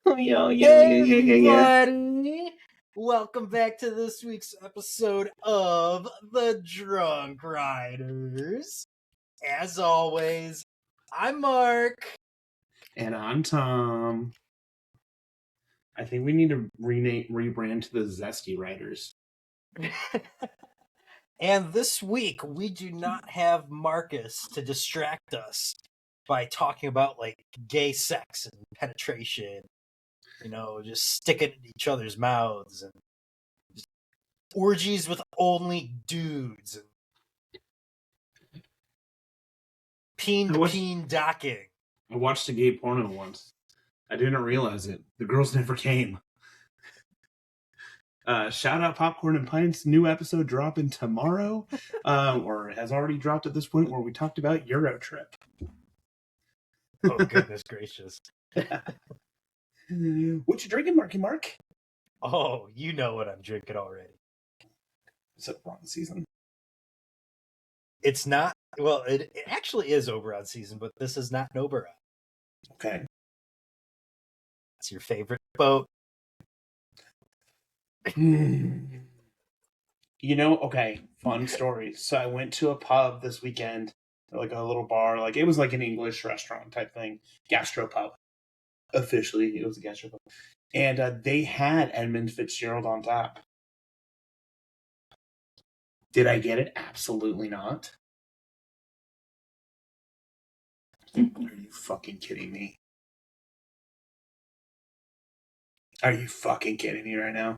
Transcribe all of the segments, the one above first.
Everybody, welcome back to this week's episode of The Drunk Riders. As always, I'm Mark. And I'm Tom. I think we need to rebrand to the Zesty Riders. And this week, we do not have Marcus to distract us by talking about, like, gay sex and penetration. You know, just sticking in each other's mouths and just orgies with only dudes and peen docking. I watched a gay porno once. I didn't realize it. The girls never came. Shout out Popcorn and Pints. New episode dropping tomorrow, or has already dropped at this point, where we talked about Euro Trip. Oh, goodness gracious. What you drinking, Marky Mark? Oh, you know what I'm drinking already. Is it wrong season? It's not. Well, it actually is Oberon season, but this is not an Oberon. Okay. It's your favorite boat. You know, okay, fun story. So I went to a pub this weekend, like a little bar, like it was like an English restaurant type thing, gastropub. Officially, it was a gastropub, and they had Edmund Fitzgerald on tap. Did I get it? Absolutely not. Are you fucking kidding me? Are you fucking kidding me right now?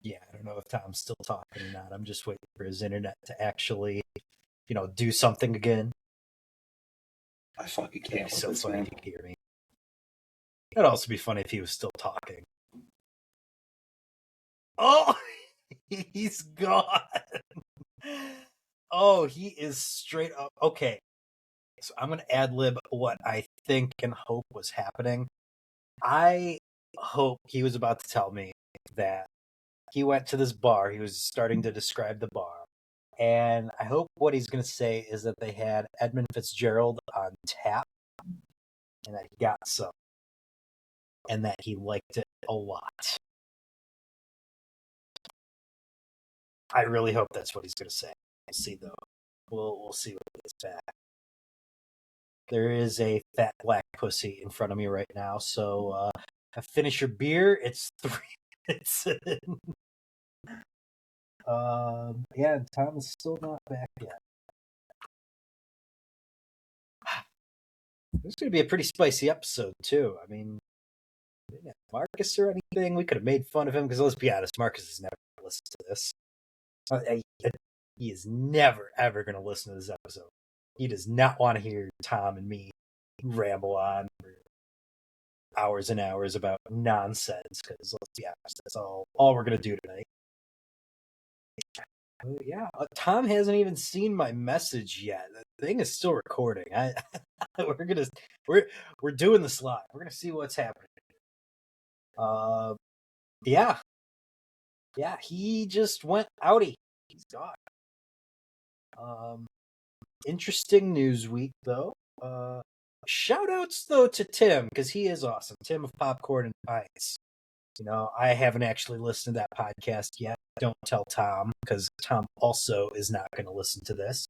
Yeah, I don't know if Tom's still talking or not. I'm just waiting for his internet to actually, do something again. I fucking can't. It'd be so funny if you could hear me. It'd also be funny if he was still talking. Oh, he's gone. Oh, he is straight up. Okay, so I'm going to ad-lib what I think and hope was happening. I hope he was about to tell me that he went to this bar. He was starting to describe the bar. And I hope what he's going to say is that they had Edmund Fitzgerald on tap and that he got some and that he liked it a lot. I really hope that's what he's going to say. We'll see, though. We'll see what he gets back. There is a fat black pussy in front of me right now, so finish your beer. It's 3 minutes in. Yeah, Tom is still not back yet. This is going to be a pretty spicy episode, too. I mean, Marcus or anything, we could have made fun of him, because let's be honest, Marcus has never listened to this. He is never, ever going to listen to this episode. He does not want to hear Tom and me ramble on for hours and hours about nonsense, because let's be honest, that's all we're going to do tonight. Yeah, Tom hasn't even seen my message yet. The thing is still recording. We're doing this live. We're gonna see what's happening. Yeah. He just went outie. He's gone. Interesting news week though. Shout outs though to Tim, because he is awesome. Tim of Popcorn and Pints. I haven't actually listened to that podcast yet. Don't tell Tom, because Tom also is not going to listen to this.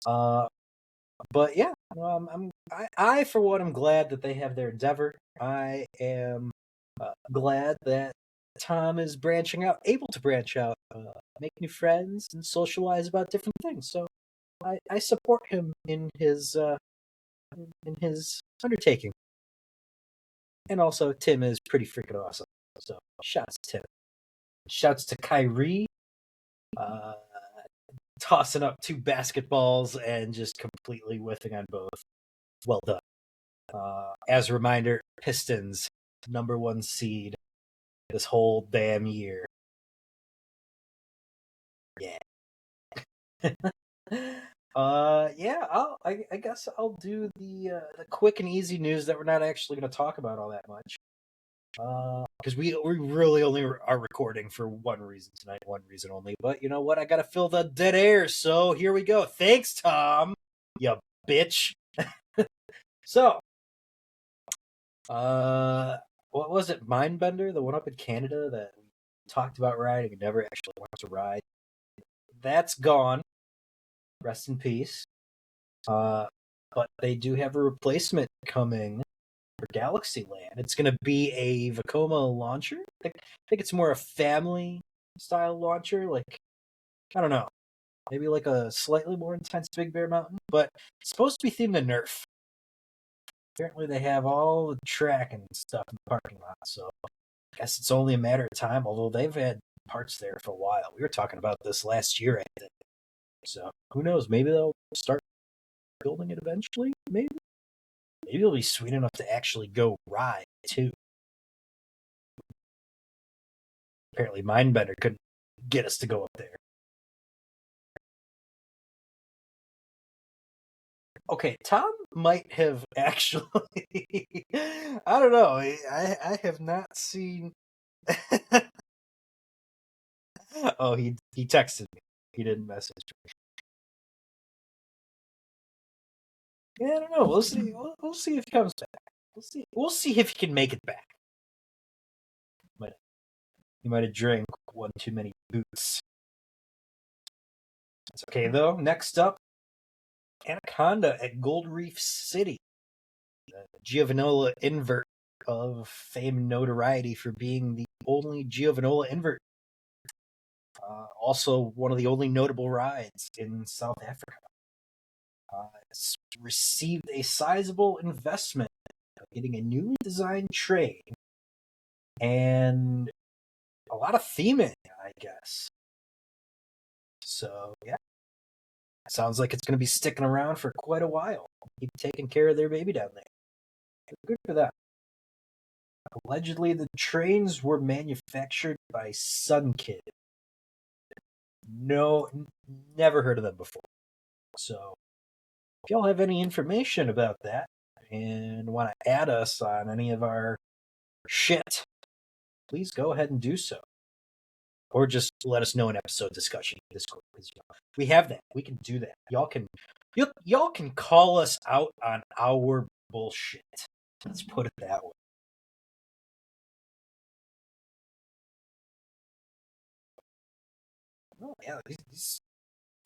But yeah, I for one am glad that they have their endeavor. I am glad that Tom is able to branch out, make new friends, and socialize about different things. So I support him in his undertaking. And also, Tim is pretty freaking awesome. So shouts to Tim. Shouts to Kyrie, tossing up 2 basketballs and just completely whiffing on both. Well done. As a reminder, Pistons, #1 seed this whole damn year. Yeah. I guess I'll do the quick and easy news that we're not actually going to talk about all that much. Because we really only are recording for one reason tonight, one reason only. But you know what? I gotta fill the dead air, so here we go. Thanks, Tom. You bitch. So, what was it? Mindbender, the one up in Canada that we talked about riding and never actually went to ride. That's gone. Rest in peace. But they do have a replacement coming for Galaxyland. It's going to be a Vekoma launcher. I think it's more a family style launcher. Like, I don't know, maybe like a slightly more intense Big Bear Mountain, but it's supposed to be themed to Nerf. Apparently, they have all the track and stuff in the parking lot, so I guess it's only a matter of time. Although they've had parts there for a while. We were talking about this last year, I think. So who knows? Maybe they'll start building it eventually. Maybe it'll be sweet enough to actually go ride too. Apparently, Mindbender couldn't get us to go up there. Okay, Tom might have actually. I don't know. I have not seen. Oh, he texted me. He didn't message me. Yeah, I don't know. We'll see. We'll see if he comes back. We'll see if he can make it back. He might have drank one too many boots. It's okay though. Next up, Anaconda at Gold Reef City. Giovanola invert of fame and notoriety for being the only Giovanola invert. Also, one of the only notable rides in South Africa. It's received a sizable investment, getting a newly designed train and a lot of theming, I guess. So, yeah. Sounds like it's going to be sticking around for quite a while. Keep taking care of their baby down there. Good for that. Allegedly, the trains were manufactured by Sunkid. No, never heard of them before. So, if y'all have any information about that and want to add us on any of our shit, please go ahead and do so. Or just let us know in episode discussion in Discord. We have that. We can do that. Y'all can call us out on our bullshit. Let's put it that way. Oh, yeah,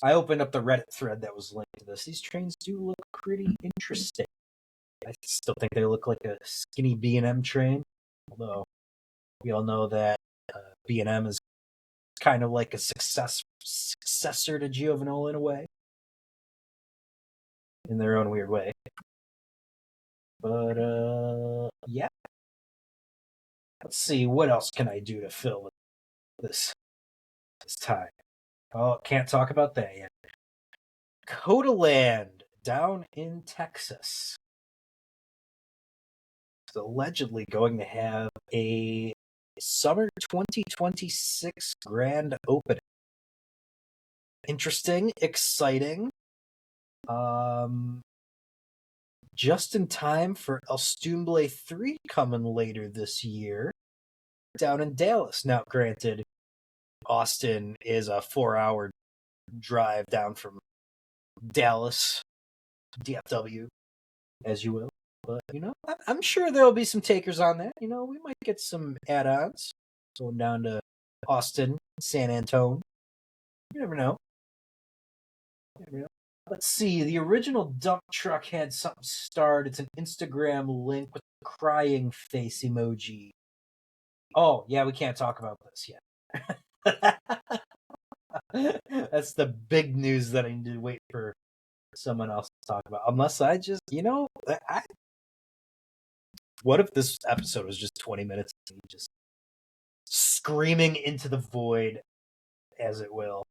I opened up the Reddit thread that was linked to this. These trains do look pretty interesting. I still think they look like a skinny B&M train, although we all know that B&M is kind of like a successor to Giovanola in a way, in their own weird way. But yeah. Let's see, what else can I do to fill this time? Oh, can't talk about that yet. Codaland down in Texas is allegedly going to have a summer 2026 grand opening. Interesting, exciting. Just in time for El Stumble 3 coming later this year down in Dallas. Now, granted, Austin is a 4-hour drive down from Dallas, DFW, as you will. But, I'm sure there'll be some takers on that. We might get some add-ons going down to Austin, San Antonio. You never know. Let's see. The original dump truck had something starred. It's an Instagram link with a crying face emoji. Oh, yeah, we can't talk about this yet. That's the big news that I need to wait for someone else to talk about. Unless I just, what if this episode was just 20 minutes of me just screaming into the void, as it will?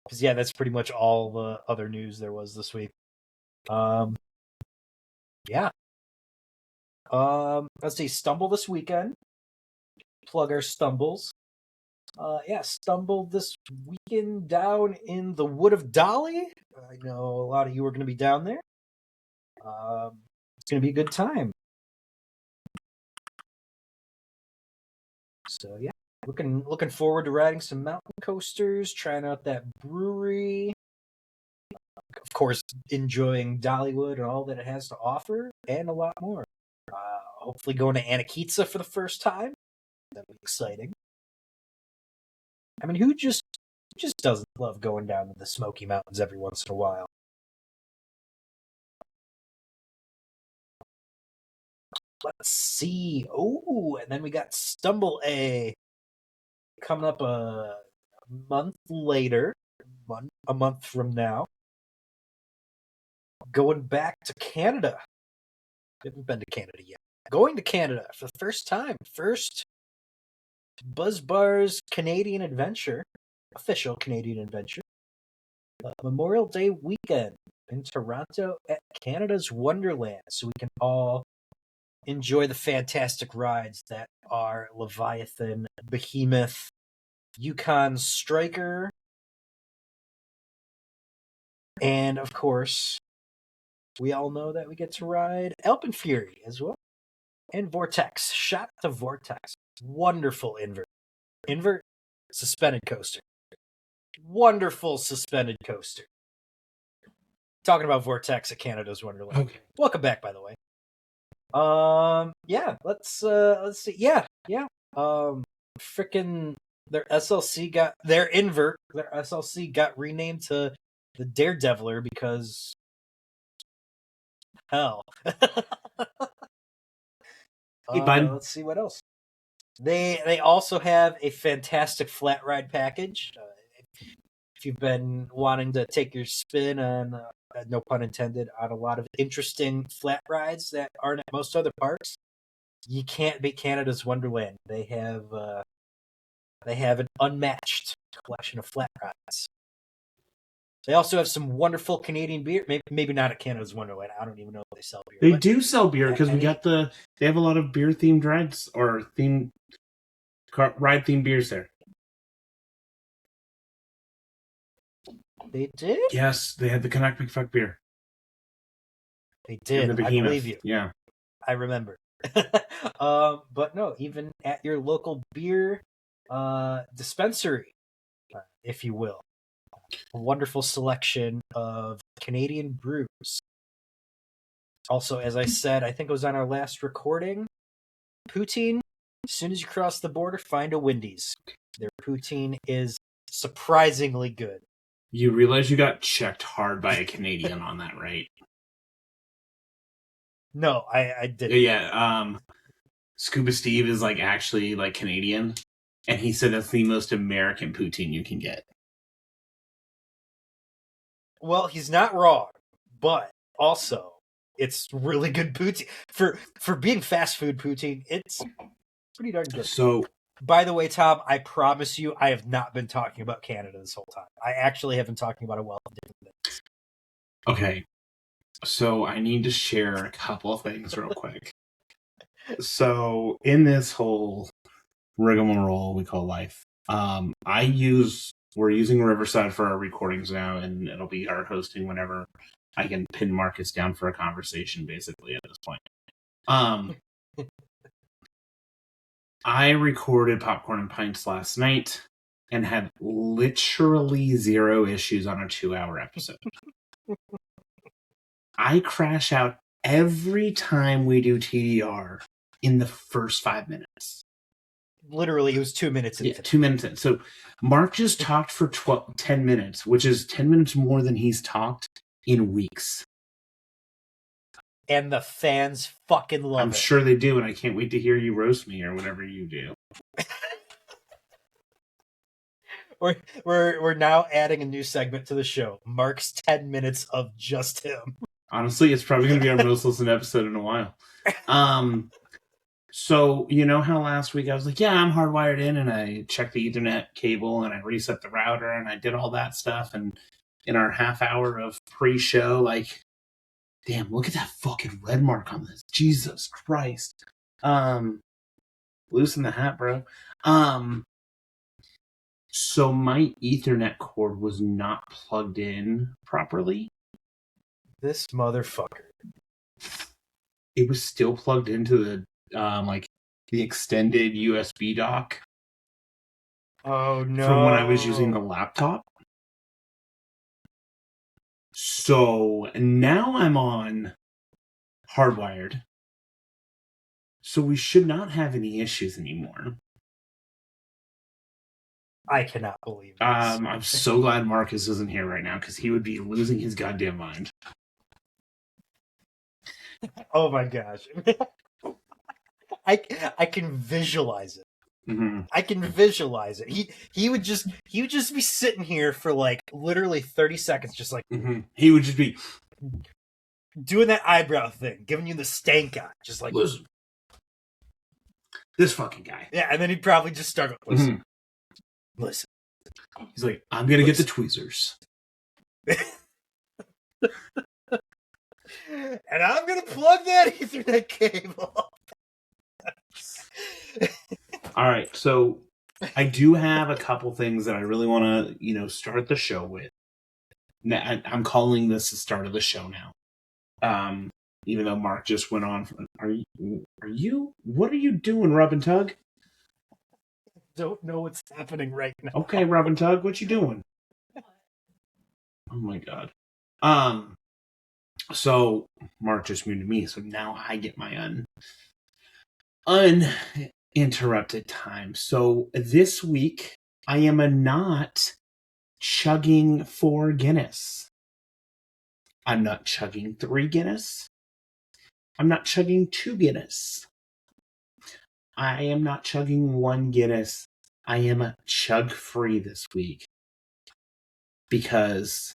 Because, yeah, that's pretty much all the other news there was this week. Yeah. Let's see, Stumble this weekend. Plug our stumbles. Stumble this weekend down in the Wood of Dolly. I know a lot of you are going to be down there. It's going to be a good time. So yeah, looking forward to riding some mountain coasters, trying out that brewery. Of course, enjoying Dollywood and all that it has to offer, and a lot more. Hopefully, going to Anakitsa for the first time. That'll be exciting. I mean, who just doesn't love going down to the Smoky Mountains every once in a while? Let's see. Oh, and then we got Stumble A coming up a month later, a month from now. Going back to Canada. Haven't been to Canada yet. Going to Canada for the first time. First Buzz Bar's Canadian Adventure, official Canadian Adventure. Memorial Day weekend in Toronto at Canada's Wonderland, so we can all enjoy the fantastic rides that are Leviathan, Behemoth, Yukon Striker, and of course, we all know that we get to ride Alpenfury as well. And Vortex. Shot to Vortex. Wonderful invert. Invert, suspended coaster. Wonderful suspended coaster. Talking about Vortex at Canada's Wonderland. Okay. Welcome back, by the way. Yeah, let's see. Yeah. Freaking their SLC got renamed to the Daredeviler because hell. Hey, bud. Let's see what else. They also have a fantastic flat ride package. If you've been wanting to take your spin on, no pun intended, on a lot of interesting flat rides that aren't at most other parks, you can't beat Canada's Wonderland. They have an unmatched collection of flat rides. They also have some wonderful Canadian beer. Maybe not at Canada's Wonderland. I don't even know if they sell beer. They do sell beer because they have a lot of beer themed rides or ride themed beers there. They did? Yes, they had the Canuck McFuck beer. They did. And the I Behemoth. believe you. Yeah. I remember. But no, even at your local beer dispensary, if you will, a wonderful selection of Canadian brews. Also, as I said, I think it was on our last recording, poutine. As soon as you cross the border, find a Wendy's. Their poutine is surprisingly good. You realize you got checked hard by a Canadian on that, right? No, I didn't. Yeah, Scuba Steve is actually Canadian, and he said that's the most American poutine you can get. Well, he's not wrong, but also it's really good poutine for being fast food poutine. It's pretty darn good. So, by the way, Tom, I promise you, I have not been talking about Canada this whole time. I actually have been talking about a wealth of different things. Okay, so I need to share a couple of things real quick. So, in this whole rigmarole we call life, we're using Riverside for our recordings now, and it'll be our hosting whenever I can pin Marcus down for a conversation, basically, at this point. I recorded Popcorn and Pints last night and had literally 0 issues on a 2-hour episode. I crash out every time we do TDR in the first 5 minutes. Literally, it was 2 minutes in. Yeah, 2 minutes in. So Mark just talked for 10 minutes, which is 10 minutes more than he's talked in weeks. And the fans fucking love it. I'm sure they do, and I can't wait to hear you roast me or whatever you do. We're now adding a new segment to the show. Mark's 10 minutes of just him. Honestly, it's probably going to be our most listened episode in a while. So, you know how last week I was like, yeah, I'm hardwired in, and I checked the Ethernet cable, and I reset the router, and I did all that stuff, and in our half hour of pre-show, damn, look at that fucking red mark on this. Jesus Christ. Loosen the hat, bro. So my Ethernet cord was not plugged in properly. This motherfucker. It was still plugged into the the extended USB dock Oh no! From when I was using the laptop. So now I'm on hardwired. So we should not have any issues anymore. I cannot believe this. I'm so glad Marcus isn't here right now because he would be losing his goddamn mind. Oh my gosh. I can visualize it. Mm-hmm. I can visualize it. He would just be sitting here for like literally 30 seconds, just like he would just be doing that eyebrow thing, giving you the stank eye, just like listen, this fucking guy. Yeah, and then he'd probably just start listen. Listen. He's like, I'm gonna get the tweezers. And I'm gonna plug that Ethernet cable. All right, so I do have a couple things that I really want to, start the show with. Now, I'm calling this the start of the show now. Even though Mark just went on. Are you? What are you doing, Rub and Tug? Don't know what's happening right now. Okay, Rub and Tug, what you doing? Oh my god. So Mark just muted me, so now I get my uninterrupted time. So this week I am not chugging 4 Guinness. I'm not chugging 3 Guinness. I'm not chugging 2 Guinness. I am not chugging 1 Guinness. I am chug free this week. Because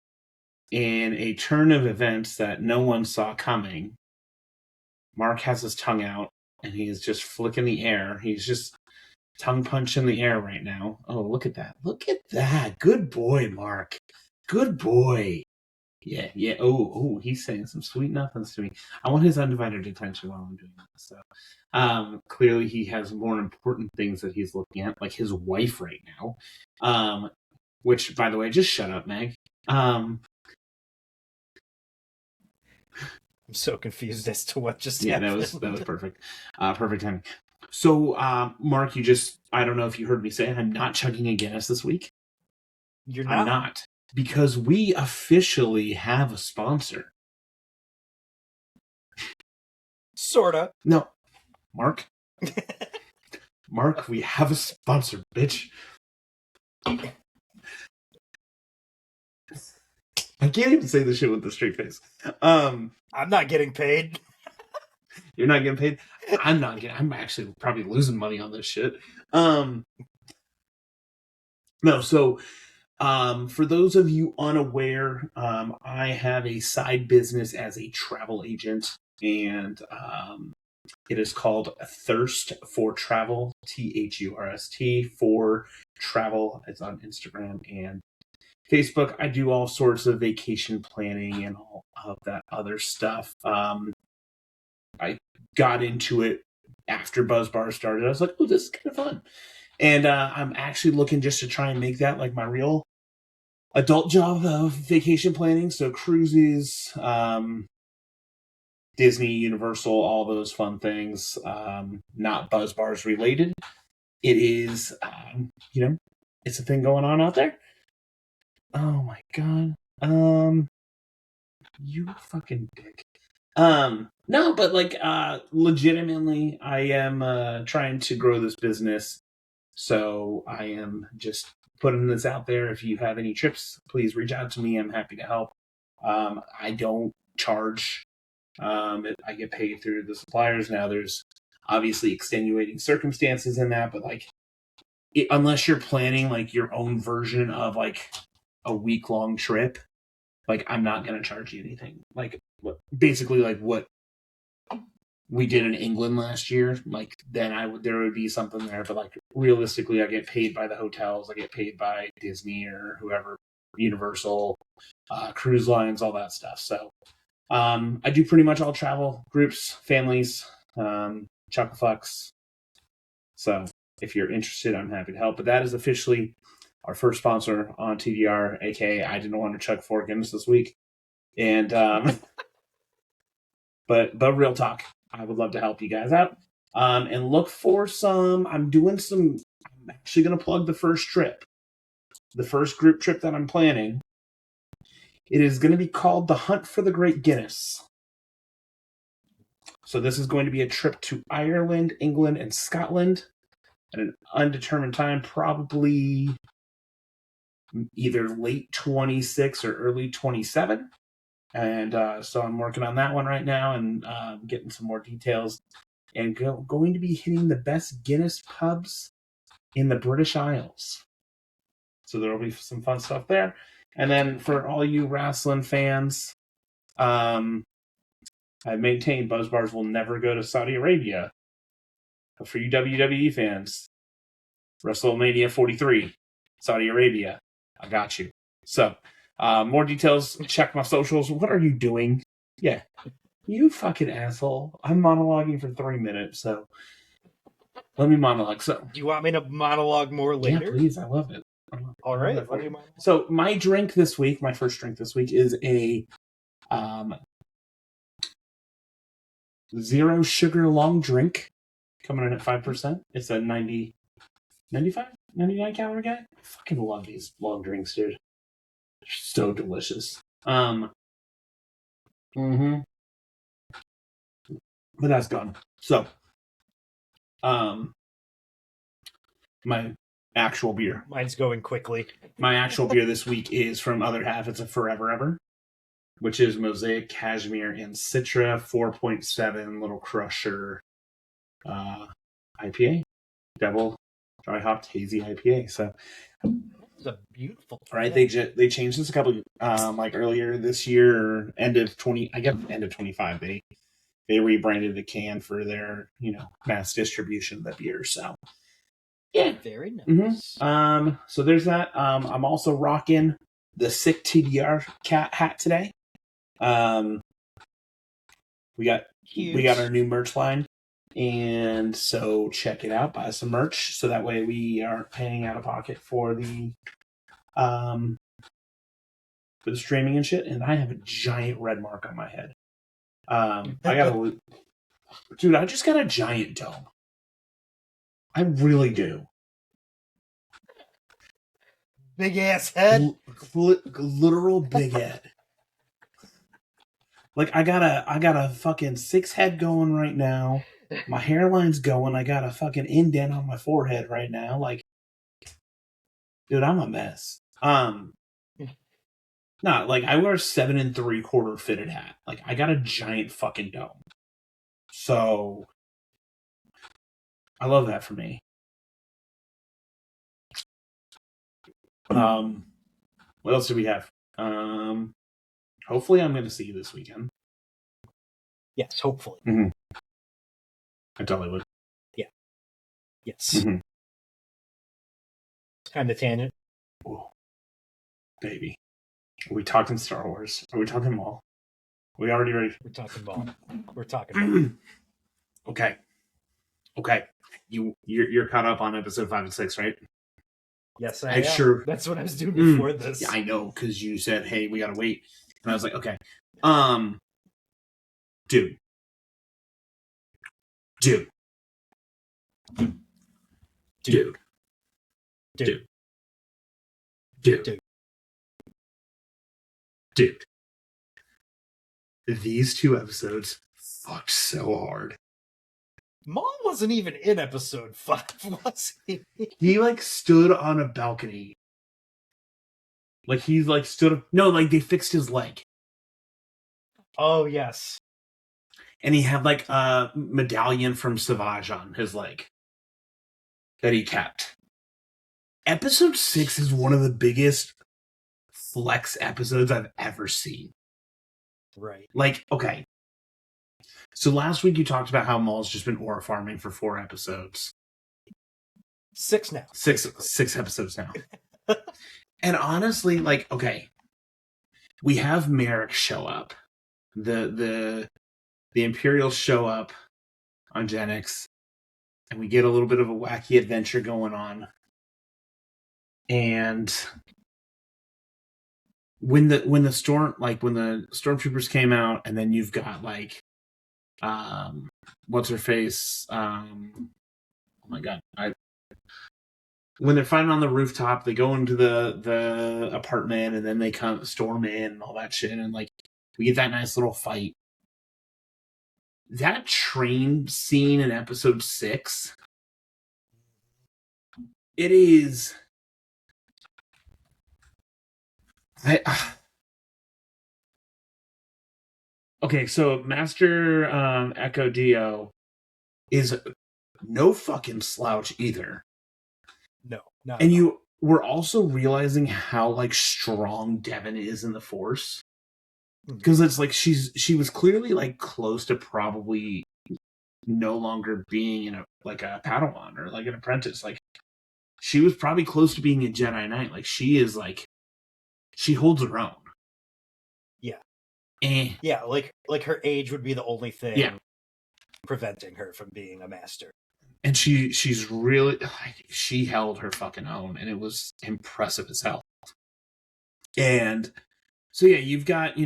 in a turn of events that no one saw coming, Mark has his tongue out and he is just flicking the air. He's just tongue punching the air right now. Oh, look at that. Look at that. Good boy, Mark. Good boy. Yeah. Oh, he's saying some sweet nothings to me. I want his undivided attention while I'm doing this. So, clearly he has more important things that he's looking at, like his wife right now. Which, by the way, just shut up, Meg. I'm so confused as to what just happened. That was perfect. Perfect timing. So, Mark, I don't know if you heard me say it, I'm not chugging a Guinness this week. You're not? I'm not. Because we officially have a sponsor. Sorta. No. Mark? Mark, we have a sponsor, bitch. I can't even say this shit with a straight face. I'm not getting paid. You're not getting paid? I'm actually probably losing money on this shit. No, so for those of you unaware, I have a side business as a travel agent, and it is called Thirst for Travel, THURST for Travel. It's on Instagram and Facebook. I do all sorts of vacation planning and all of that other stuff. I got into it after BuzzBar started. I was like, oh, this is kind of fun. And I'm actually looking just to try and make that like my real adult job of vacation planning. So cruises, Disney, Universal, all those fun things, not BuzzBars related. It is, it's a thing going on out there. Oh my god. You fucking dick. No, but like, legitimately, I am trying to grow this business. So I am just putting this out there. If you have any trips, please reach out to me. I'm happy to help. I don't charge. I get paid through the suppliers. Now there's obviously extenuating circumstances in that, but like, unless you're planning like your own version of like a week-long trip, like I'm not going to charge you anything. Like basically like what we did in England last year, like then there would be something there, but like realistically I get paid by the hotels, I get paid by Disney or whoever, Universal, cruise lines, all that stuff. So I do pretty much all travel groups, families, chucklefucks. So if you're interested, I'm happy to help. But that is officially our first sponsor on TDR, aka I didn't want to chug 4 Guinness this week. And but real talk, I would love to help you guys out. And look for I'm actually going to plug the first trip. The first group trip that I'm planning. It is going to be called The Hunt for the Great Guinness. So this is going to be a trip to Ireland, England, and Scotland at an undetermined time, probably either late 26 or early 27. And so I'm working on that one right now and getting some more details. And going to be hitting the best Guinness pubs in the British Isles. So there will be some fun stuff there. And then for all you wrestling fans, I've maintained Buzz Bars will never go to Saudi Arabia. But for you WWE fans, WrestleMania 43, Saudi Arabia, I got you. So, more details, check my socials. What are you doing? Yeah, you fucking asshole. I'm monologuing for 3 minutes, so let me monologue. So, do you want me to monologue more later? Yeah, please. I love it. All right. So my drink this week, my first drink this week, is a zero sugar long drink coming in at 5%. It's a 90, 95, 99 calorie guy. I fucking love these long drinks, dude. They're so delicious. But that's gone. So, my actual beer. Mine's going quickly. My actual beer this week is from Other Half. It's a Forever Ever, which is Mosaic, Cashmere, and Citra 4.7 Little Crusher IPA. Double dry hopped hazy IPA. So it's a beautiful. Right, they changed this a couple like earlier this year, end of 25. They rebranded the can for their mass distribution of the beer. So yeah, very nice. So there's that. I'm also rocking the sick TDR cat hat today. We got our new merch line, and so check it out. Buy some merch, so that way we aren't paying out of pocket for the streaming and shit. And I have a giant red mark on my head. Dude, I just got a giant dome. I really do. Big ass head. Literal big head. Like I got a fucking 6 head going right now. My hairline's going. I got a fucking indent on my forehead right now. Like, dude, I'm a mess. Nah, like I wear a 7 3/4 fitted hat. Like I got a giant fucking dome. So I love that for me. What else do we have? Hopefully I'm going to see you this weekend. Yes, hopefully. Mm-hmm. I totally would. Yeah. Yes. Mm-hmm. Kind of tangent. Oh, baby. Are we talking Star Wars? Are we talking Maul? Are we already ready? We're talking Maul. We're talking Maul. Okay. You're caught up on episode 5 and 6, right? Yes, I am. Sure. That's what I was doing before this. Yeah, I know, because you said, hey, we gotta wait. And I was like, okay. Dude. These 2 episodes fucked so hard. Maul wasn't even in episode 5, was he? He stood on a balcony. No, they fixed his leg. Oh, yes. And he had a medallion from Savage on his leg that he kept. Episode 6 is one of the biggest flex episodes I've ever seen. Right. Okay. So last week you talked about how Maul's just been aura farming for 4 episodes. 6 now. 6 episodes now. And honestly, okay. We have Merrick show up. The Imperials show up on Genix, and we get a little bit of a wacky adventure going on. And when the stormtroopers came out, and then you've got what's her face? Oh my god, when they're fighting on the rooftop, they go into the apartment, and then they come storm in and all that shit, and like we get that nice little fight. That train scene in episode 6, it is. Okay, so Master Echo Dio is no fucking slouch either. No, not and at all. we're also realizing how like strong Devin is in the Force, because it's like she was clearly like close to probably no longer being in a Padawan or like an apprentice. Like she was probably close to being a Jedi Knight. Like she is like she holds her own. Yeah. Eh. Yeah, like her age would be the only thing Yeah. preventing her from being a master. And she's really like, she held her fucking own, and it was impressive as hell. And so yeah, you've got,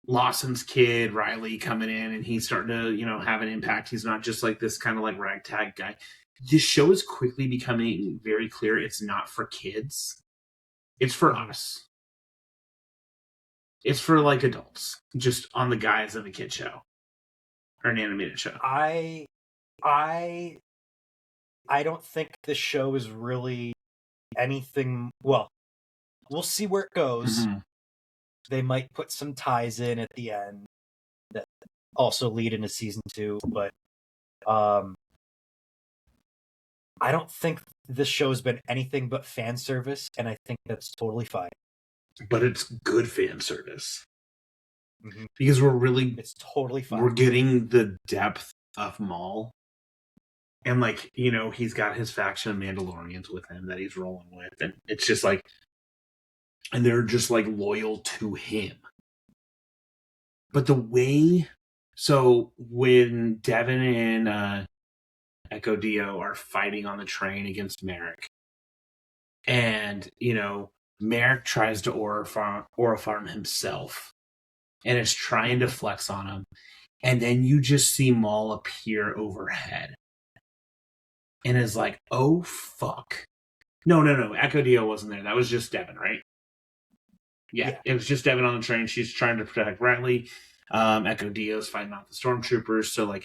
Lawson's kid, Riley, coming in, and he's starting to, have an impact. He's not just like this kind of like ragtag guy. This show is quickly becoming very clear it's not for kids. It's for us. It's for like adults, just on the guise of a kid show or an animated show. I don't think the show is really anything. Well, we'll see where it goes. Mm-hmm. They might put some ties in at the end that also lead into season 2, but I don't think this show's been anything but fan service, and I think that's totally fine. But it's good fan service. Because it's totally fine. We're getting the depth of Maul. And like, he's got his faction of Mandalorians with him that he's rolling with. And it's just like, and they're just like loyal to him. But the way, so when Devin and Echo Dio are fighting on the train against Merrick, and, Merrick tries to aura farm himself and is trying to flex on him. And then you just see Maul appear overhead and is like, oh, fuck. No. Echo Dio wasn't there. That was just Devin, right? Yeah, it was just Devin on the train. She's trying to protect Riley. Echo Dio's fighting off the stormtroopers. So, like,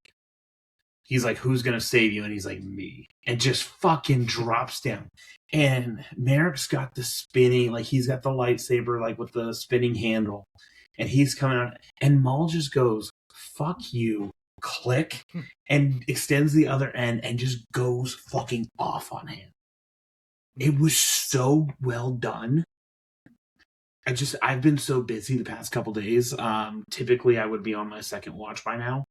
he's like, who's going to save you? And he's like, me. And just fucking drops down. And Merrick's got the spinning, like, he's got the lightsaber, like, with the spinning handle. And he's coming out. And Maul just goes, fuck you. Click. And extends the other end and just goes fucking off on him. It was so well done. I've been so busy the past couple days. Typically I would be on my second watch by now.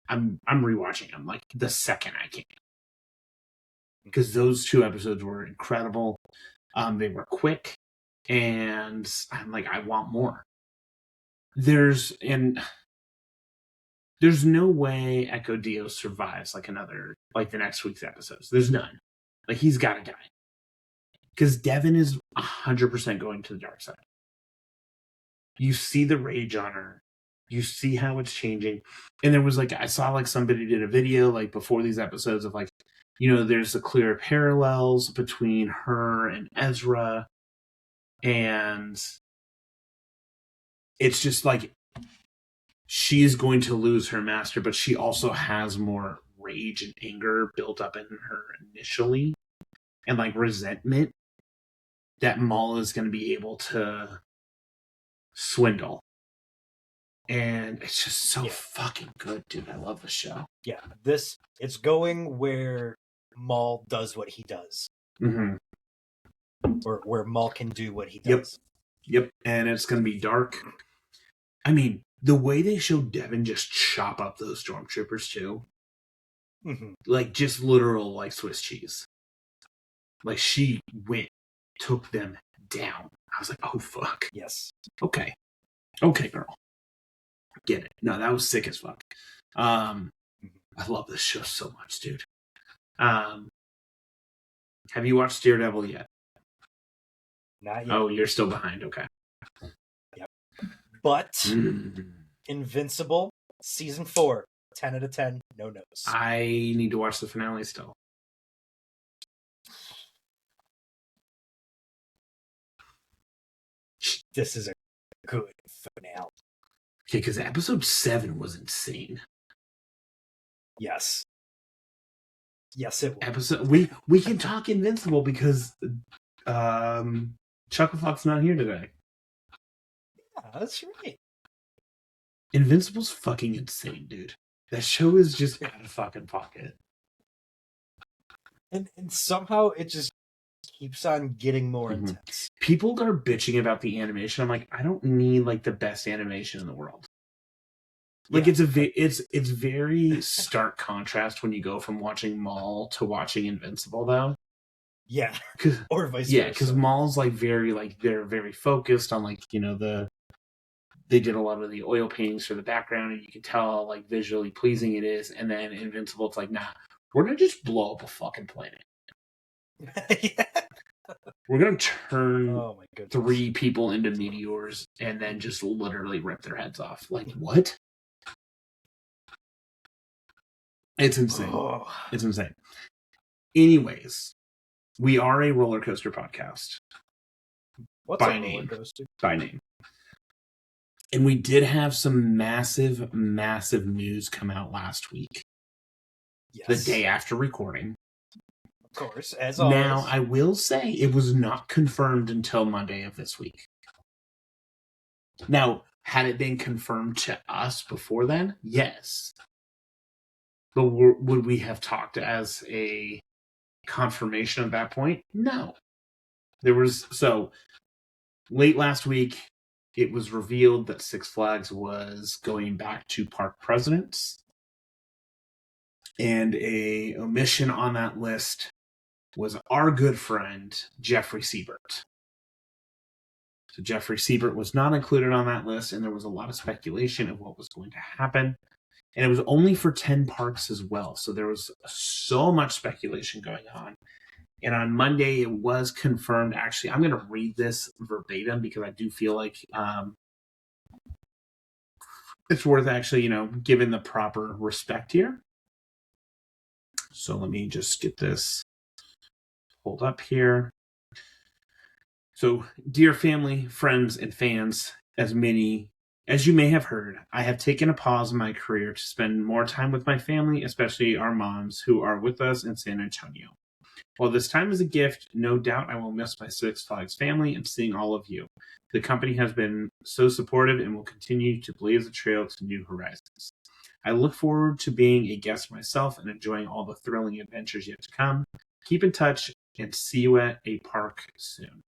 I'm rewatching them like the second I can. Because those 2 episodes were incredible. They were quick, and I'm like, I want more. There's no way Echo Dio survives like the next week's episodes. There's none. Like, he's gotta die. Because Devin is 100% going to the dark side. You see the rage on her. You see how it's changing. And there was like, I saw like somebody did a video like before these episodes of like, there's the clear parallels between her and Ezra. And it's just like, she is going to lose her master, but she also has more rage and anger built up in her initially. And like resentment that Maul is going to be able to swindle. And it's just so fucking good, dude. I love the show. Yeah, it's going where Maul does what he does. Mm-hmm. Or where Maul can do what he does. Yep. And it's going to be dark. I mean, the way they show Devin just chop up those stormtroopers too. Like, just literal, like, Swiss cheese. Like, she took them down. I was like, oh, fuck. Yes. Okay, girl. Get it. No, that was sick as fuck. I love this show so much, dude. Have you watched Daredevil yet? Not yet. Oh, you're still behind. Okay. Yep. But Invincible season 4, 10 out of 10, no notes. I need to watch the finale still. this is a good finale. Okay, because episode 7 was insane. Yes. Yes, it was. We can talk Invincible because Chucklefuck's not here today. Yeah, that's right. Invincible's fucking insane, dude. That show is just out of fucking pocket. And somehow it just keeps on getting more intense. People are bitching about the animation. I'm like, I don't need like the best animation in the world. Like it's very stark contrast when you go from watching Maul to watching Invincible, though. Yeah, or vice versa. Yeah, because Maul's like they're very focused on like they did a lot of the oil paintings for the background, and you can tell how like visually pleasing it is. And then Invincible, it's like, nah, we're gonna just blow up a fucking planet. Yeah. We're gonna turn 3 people into meteors and then just literally rip their heads off. Like, what? It's insane. Oh. It's insane. Anyways, we are a roller coaster podcast. What's a roller coaster? By name. And we did have some massive, massive news come out last week. Yes. The day after recording. Of course, as always. Now, I will say it was not confirmed until Monday of this week. Now, had it been confirmed to us before then? Yes. But would we have talked as a confirmation at that point? No. So, late last week, it was revealed that Six Flags was going back to park presidents. And a omission on that list was our good friend, Jeffrey Siebert. So Jeffrey Siebert was not included on that list, and there was a lot of speculation of what was going to happen. And it was only for 10 parks as well. So there was so much speculation going on. And on Monday, it was confirmed. Actually, I'm going to read this verbatim because I do feel like it's worth actually, giving the proper respect here. So let me just get this pulled up here. So, dear family, friends, and fans, as many as you may have heard, I have taken a pause in my career to spend more time with my family, especially our moms who are with us in San Antonio. While this time is a gift, no doubt I will miss my Six Flags family and seeing all of you. The company has been so supportive and will continue to blaze a trail to new horizons. I look forward to being a guest myself and enjoying all the thrilling adventures yet to come. Keep in touch and see you at a park soon.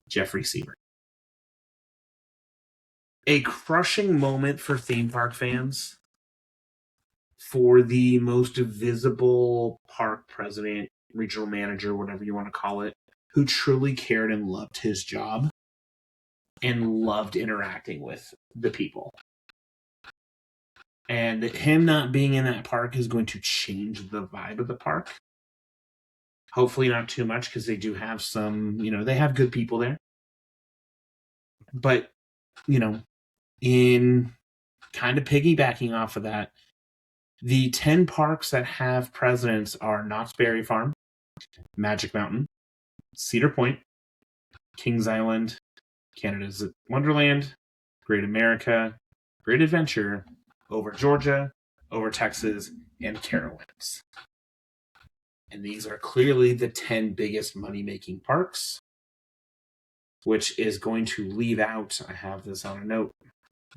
Jeffrey Siebert. A crushing moment for theme park fans, for the most visible park president, regional manager, whatever you want to call it, who truly cared and loved his job and loved interacting with the people. And him not being in that park is going to change the vibe of the park. Hopefully not too much, because they do have some, they have good people there. But, in kind of piggybacking off of that, the 10 parks that have presidents are Knott's Berry Farm, Magic Mountain, Cedar Point, Kings Island, Canada's Wonderland, Great America, Great Adventure, over Georgia, over Texas, and Carowinds. And these are clearly the 10 biggest money-making parks, which is going to leave out, I have this on a note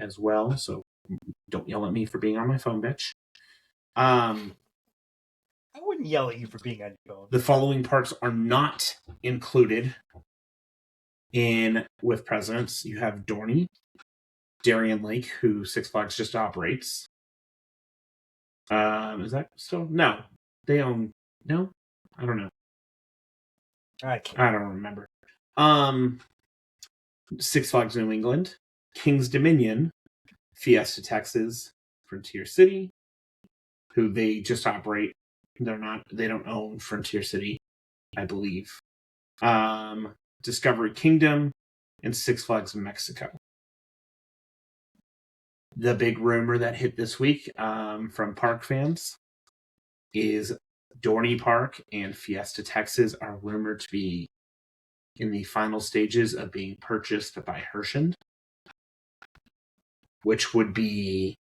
as well, so don't yell at me for being on my phone, bitch. I wouldn't yell at you for being on your phone. The following parks are not included with presidents. You have Dorney, Darien Lake, who Six Flags just operates. Is that still? No. They own... No? I don't know. I don't remember. Six Flags New England, Kings Dominion, Fiesta Texas, Frontier City, who they just operate. They don't own Frontier City, I believe. Discovery Kingdom, and Six Flags Mexico. The big rumor that hit this week from park fans is Dorney Park and Fiesta Texas are rumored to be in the final stages of being purchased by Herschend, which would be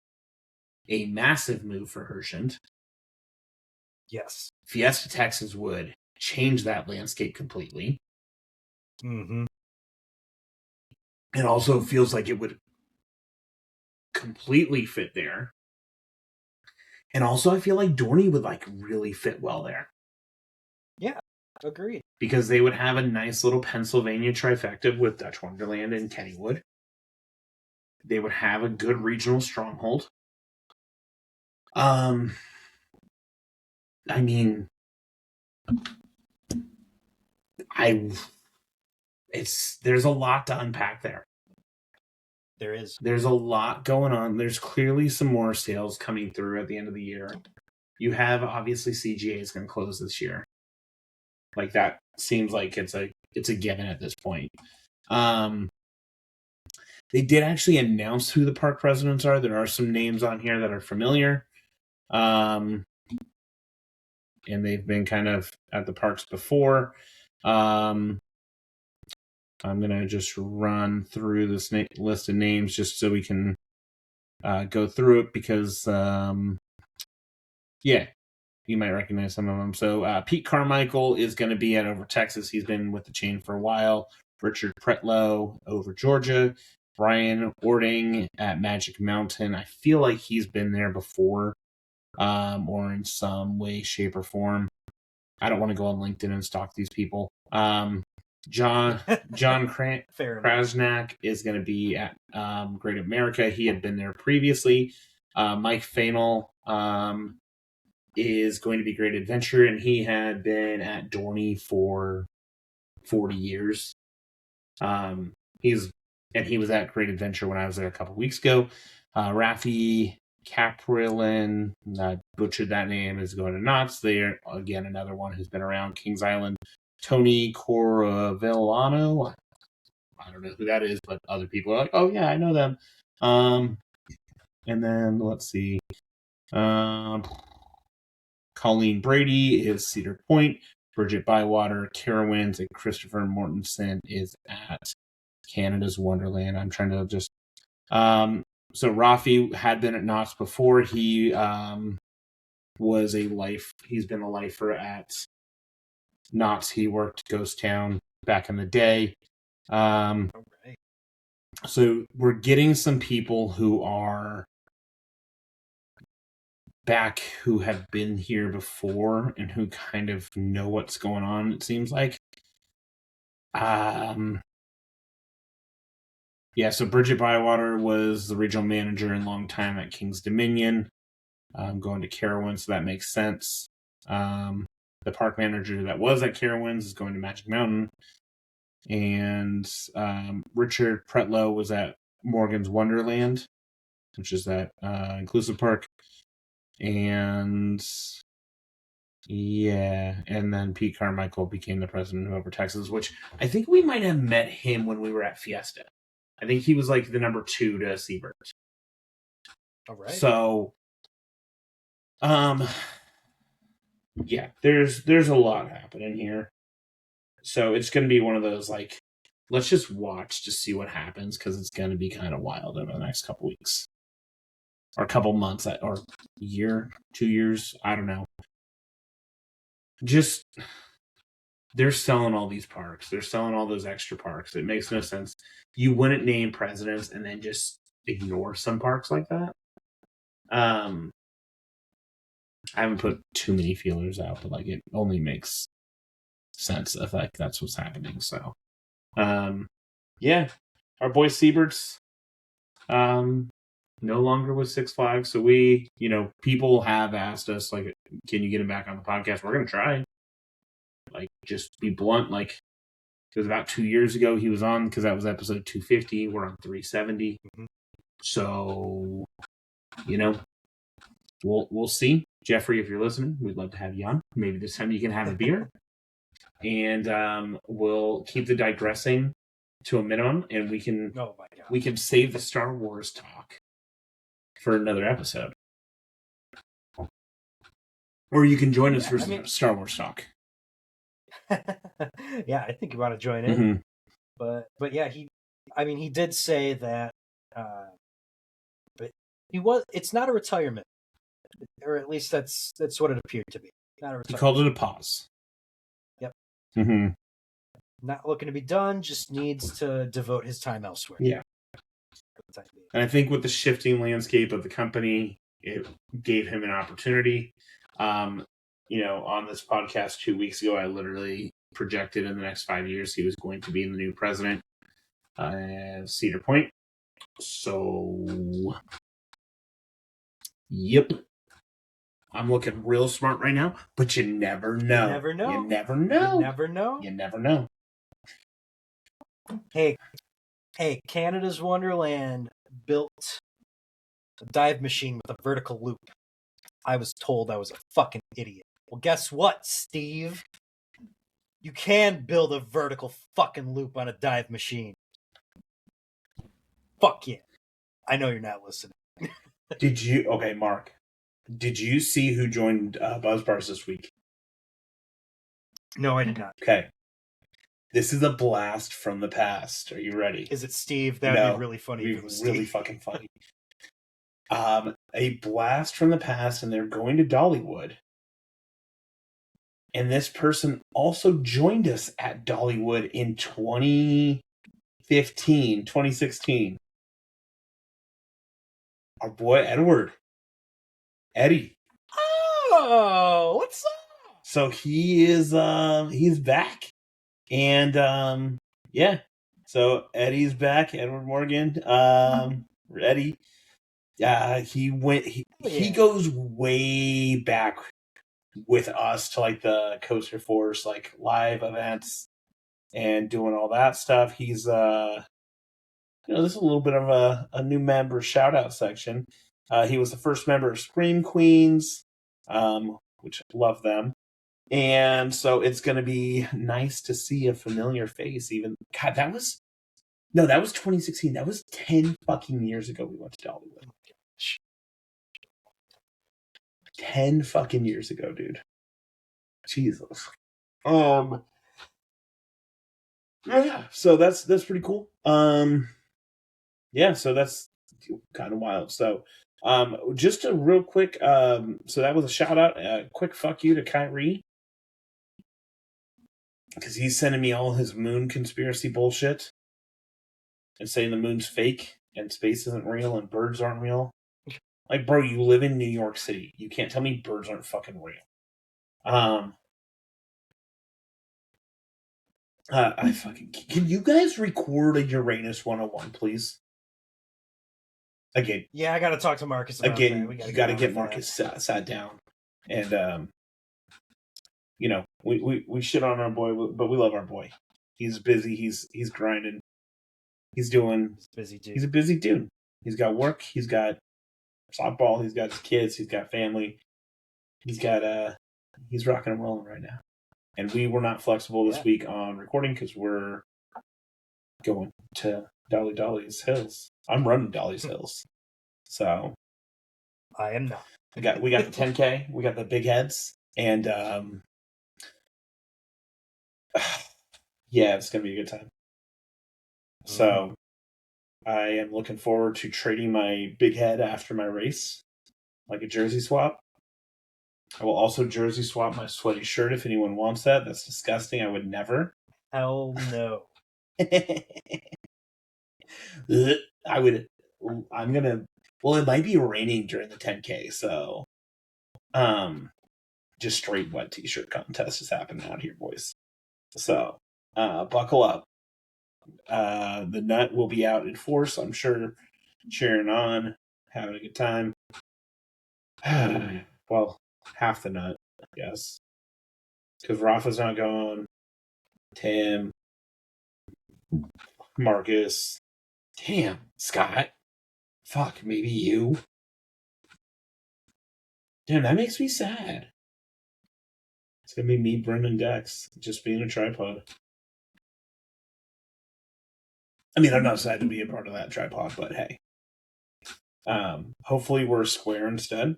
a massive move for Herschend. Yes. Fiesta Texas would change that landscape completely. Mm-hmm. It also feels like it would completely fit there. And also I feel like Dorney would like really fit well there. Yeah, agreed. Because they would have a nice little Pennsylvania trifecta with Dutch Wonderland and Kennywood. They would have a good regional stronghold. I mean, there's a lot to unpack there. There is. There's a lot going on. There's clearly some more sales coming through at the end of the year. You have, obviously, CGA is going to close this year. Like, that seems like it's a given at this point. They did actually announce who the park presidents are. There are some names on here that are familiar. And they've been kind of at the parks before. I'm going to just run through this list of names just so we can go through it because, yeah, you might recognize some of them. So Pete Carmichael is going to be at Over Texas. He's been with the chain for a while. Richard Pretlow over Georgia. Brian Ording at Magic Mountain. I feel like he's been there before, or in some way, shape, or form. I don't want to go on LinkedIn and stalk these people. John Krasnak is going to be at Great America. He had been there previously. Mike Fainall is going to be Great Adventure, and he had been at Dorney for 40 years. He was at Great Adventure when I was there a couple weeks ago. Rafi Caprilin, I butchered that name, is going to Knott's. They're, again, another one who's been around. Kings Island. Tony Coravellano. I don't know who that is, but other people are like, oh, yeah, I know them. And then, let's see. Colleen Brady is Cedar Point. Bridget Bywater, Carowinds, and Christopher Mortensen is at Canada's Wonderland. I'm trying to just... so Rafi had been at Knott's before. He he's been a lifer at Knott's. He worked Ghost Town back in the day. Right. So we're getting some people who are back, who have been here before and who kind of know what's going on, it seems like. Yeah, so Bridget Bywater was the regional manager and long time at King's Dominion. Going to Carowinds, so that makes sense. The park manager that was at Carowinds is going to Magic Mountain. And Richard Pretlow was at Morgan's Wonderland, which is that inclusive park. And yeah, and then Pete Carmichael became the president of Over Texas, which I think we might have met him when we were at Fiesta. I think he was like the number 2 to Siebert. All right. So, yeah, there's a lot happening here. So it's going to be one of those, like, let's just watch to see what happens, because it's going to be kind of wild over the next couple weeks. Or a couple months, or year, 2 years, I don't know. Just, they're selling all these parks. They're selling all those extra parks. It makes no sense. You wouldn't name presidents and then just ignore some parks like that. I haven't put too many feelers out, but like it only makes sense if like that's what's happening. So, yeah, our boy Siebert's no longer with Six Flags. So we, people have asked us like, can you get him back on the podcast? We're gonna try. Like, just be blunt. Like, it was about 2 years ago he was on, because that was episode 250. We're on 370. Mm-hmm. So, we'll see. Jeffrey, if you're listening, we'd love to have you on. Maybe this time you can have a beer. And we'll keep the digressing to a minimum, and we can save the Star Wars talk for another episode. Or you can join us for Star Wars talk. Yeah, I think you want to join in. Mm-hmm. But yeah, he did say that, uh, but it's not a retirement, or at least that's what it appeared to be. Not a He retirement. called it a pause. Yep. Mm-hmm. Not looking to be done, just needs to devote his time elsewhere. Yeah. And I think with the shifting landscape of the company, it gave him an opportunity. On this podcast 2 weeks ago, I literally projected in the next 5 years he was going to be the new president of Cedar Point. So, yep. I'm looking real smart right now, but you never know. You never know. You never know. You never know. You never know. Hey, Canada's Wonderland built a dive machine with a vertical loop. I was told I was a fucking idiot. Well, guess what, Steve? You can build a vertical fucking loop on a dive machine. Fuck yeah. I know you're not listening. Okay, Mark, did you see who joined BuzzBars this week? No, I did not. Okay. This is a blast from the past. Are you ready? Is it Steve? That would be really funny if it was really Steve. fucking funny. A blast from the past, and they're going to Dollywood. And this person also joined us at Dollywood in 2016. Our boy Eddie. Oh, what's up? So he is he's back. And yeah. So Eddie's back, Edward Morgan. Eddie. He goes way back with us to like the Coaster Force like live events and doing all that stuff. He's this is a little bit of a new member shout out section. He was the first member of Scream Queens, which I love them. And so it's going to be nice to see a familiar face. Even God, that was 2016. That was 10 fucking years ago. We went to Dollywood. 10 fucking years ago, dude. Jesus. Yeah. So that's pretty cool. Yeah. So that's kind of wild. So, just a real quick. So that was a shout out. Quick fuck you to Kyrie. Because he's sending me all his moon conspiracy bullshit and saying the moon's fake and space isn't real and birds aren't real. Like, bro, you live in New York City. You can't tell me birds aren't fucking real. Can you guys record a Uranus 101, please? Again. Yeah, I got to talk to Marcus about that. You got to get Marcus sat down. And, we shit on our boy, but we love our boy. He's busy. He's grinding. He's busy dude. He's a busy dude. He's got work. He's got softball. He's got his kids. He's got family. He's rocking and rolling right now. And we were not flexible this week on recording because we're going to Dolly's Hills. I'm running Dolly's Hills. So I am not. We got the 10K. We got the big heads. And yeah, it's going to be a good time. So I am looking forward to trading my big head after my race, like a jersey swap. I will also jersey swap my sweaty shirt if anyone wants that. That's disgusting. I would never. Hell no. I would. I'm going to. Well, it might be raining during the 10K, so just straight wet t-shirt contest is happening out here, boys. So buckle up. The nut will be out in force, I'm sure, cheering on, having a good time. Well, half the nut, I guess. Because Rafa's not going. Tim. Marcus. Damn, Scott. Fuck, maybe you. Damn, that makes me sad. It's going to be me, Brendan, Dex, just being a tripod. I mean, I'm not sad to be a part of that tripod, but hey. Hopefully we're square instead.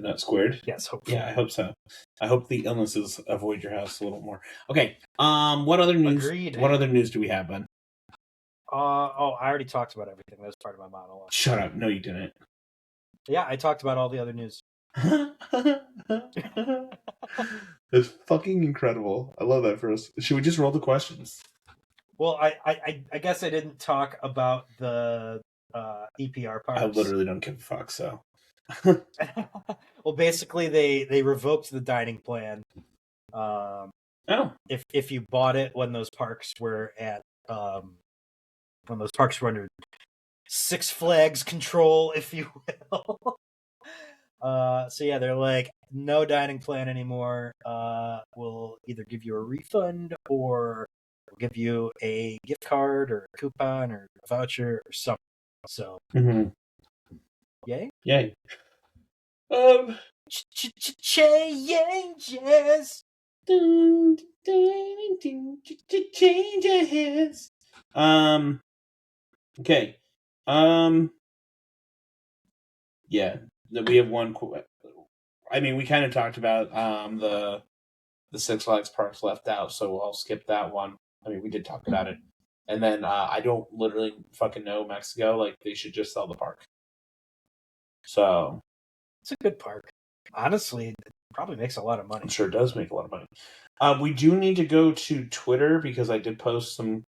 The nut squared? Yes, hopefully. Yeah, I hope so. I hope the illnesses avoid your house a little more. Okay. What other news? Agreed. What other news do we have, Ben? I already talked about everything. That was part of my monologue. Shut up. No, you didn't. Yeah, I talked about all the other news. That's fucking incredible. I love that for us. Should we just roll the questions? Well, I guess I didn't talk about the EPR parts. I literally don't give a fuck, so. Well, basically, they revoked the dining plan. If you bought it when those parks were under Six Flags control, if you will. So yeah, they're like, no dining plan anymore. We'll either give you a refund or we'll give you a gift card or a coupon or a voucher or something. So, yay! Yay! Changes. Changes. Okay. Yeah, we have one. I mean, we kind of talked about the Six Flags parks left out, so I'll skip that one. I mean, we did talk about it, and then I don't literally fucking know Mexico. Like, they should just sell the park. So it's a good park. Honestly, it probably makes a lot of money. I'm sure it does make a lot of money. We do need to go to Twitter because I did post some.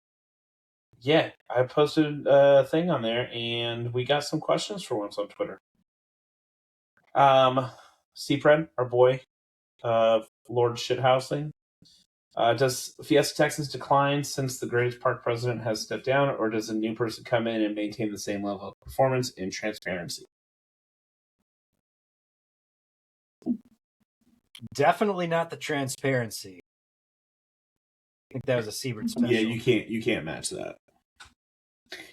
Yeah, I posted a thing on there, and we got some questions for once on Twitter. Cpred, our boy, Lord Shithousing. Does Fiesta Texas decline since the greatest park president has stepped down, or does a new person come in and maintain the same level of performance and transparency? Definitely not the transparency. I think that was a Siebert special. Yeah, you can't match that.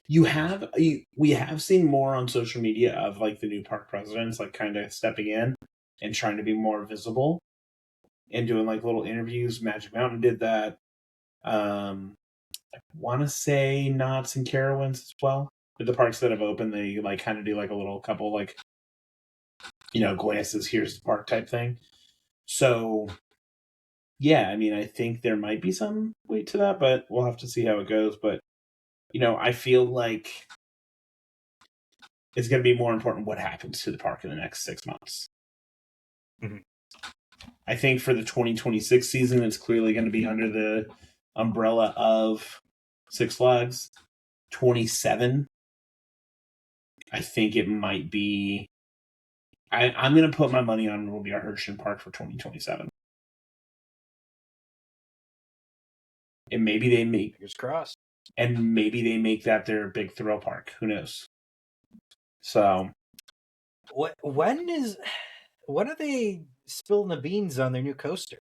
We have seen more on social media of like the new park presidents like kind of stepping in and trying to be more visible and doing like little interviews. Magic Mountain did that. I want to say Knott's and Carowinds as well. But the parks that have opened, they like kind of do like a little couple like, glances, here's the park type thing. So yeah, I mean, I think there might be some weight to that, but we'll have to see how it goes. But I feel like it's going to be more important what happens to the park in the next 6 months. Mm-hmm. I think for the 2026 season, it's clearly going to be under the umbrella of Six Flags. 27, I think it might be. I'm going to put my money on it will be our Hershey Park for 2027. And maybe they make. Fingers crossed. And maybe they make that their big thrill park. Who knows? So. When are they spilling the beans on their new coaster?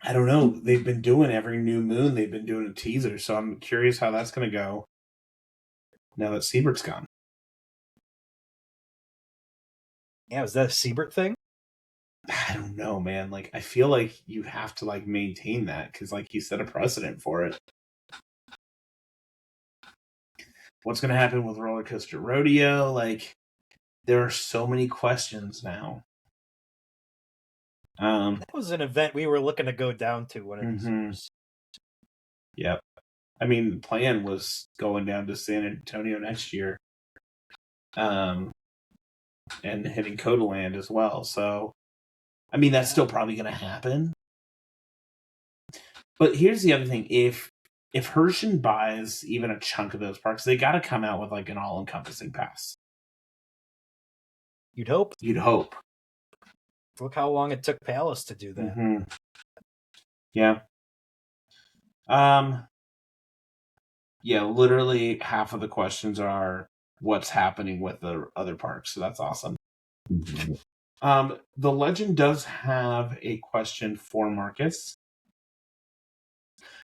I don't know. They've been doing every new moon. They've been doing a teaser, so I'm curious how that's going to go now that Siebert's gone. Yeah, was that a Siebert thing? I don't know, man. Like, I feel like you have to like maintain that because, like, he set a precedent for it. What's going to happen with Roller Coaster Rodeo? Like, there are so many questions now. That was an event we were looking to go down to one of these years. Yep. I mean, the plan was going down to San Antonio next year. And hitting Codaland as well. So, I mean, that's still probably going to happen. But here's the other thing. If Hershey buys even a chunk of those parks, they got to come out with like an all-encompassing pass. You'd hope. Look how long it took Palace to do that. Mm-hmm. Yeah. Yeah, literally half of the questions are what's happening with the other parks. So that's awesome. The legend does have a question for Marcus.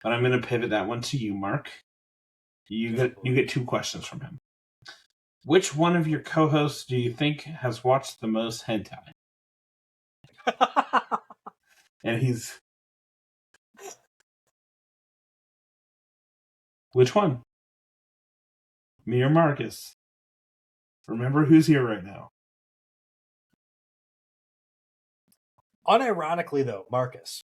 But I'm going to pivot that one to you, Mark. You get 2 questions from him. Which one of your co-hosts do you think has watched the most hentai? And he's... Which one? Me or Marcus? Remember who's here right now. Unironically, though, Marcus.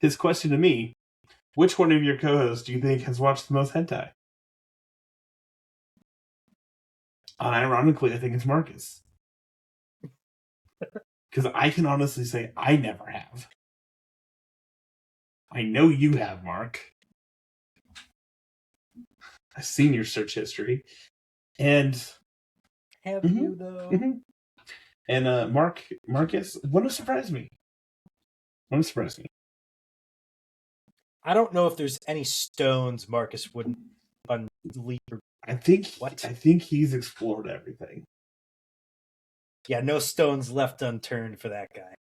His question to me: which one of your co-hosts do you think has watched the most hentai? Unironically, I think it's Marcus. Because I can honestly say I never have. I know you have, Mark. I've seen your search history. And have you though? And Marcus wouldn't surprise me. Wouldn't surprise me. I don't know if there's any stones Marcus wouldn't unleap. I think What? I think he's explored everything. Yeah, no stones left unturned for that guy.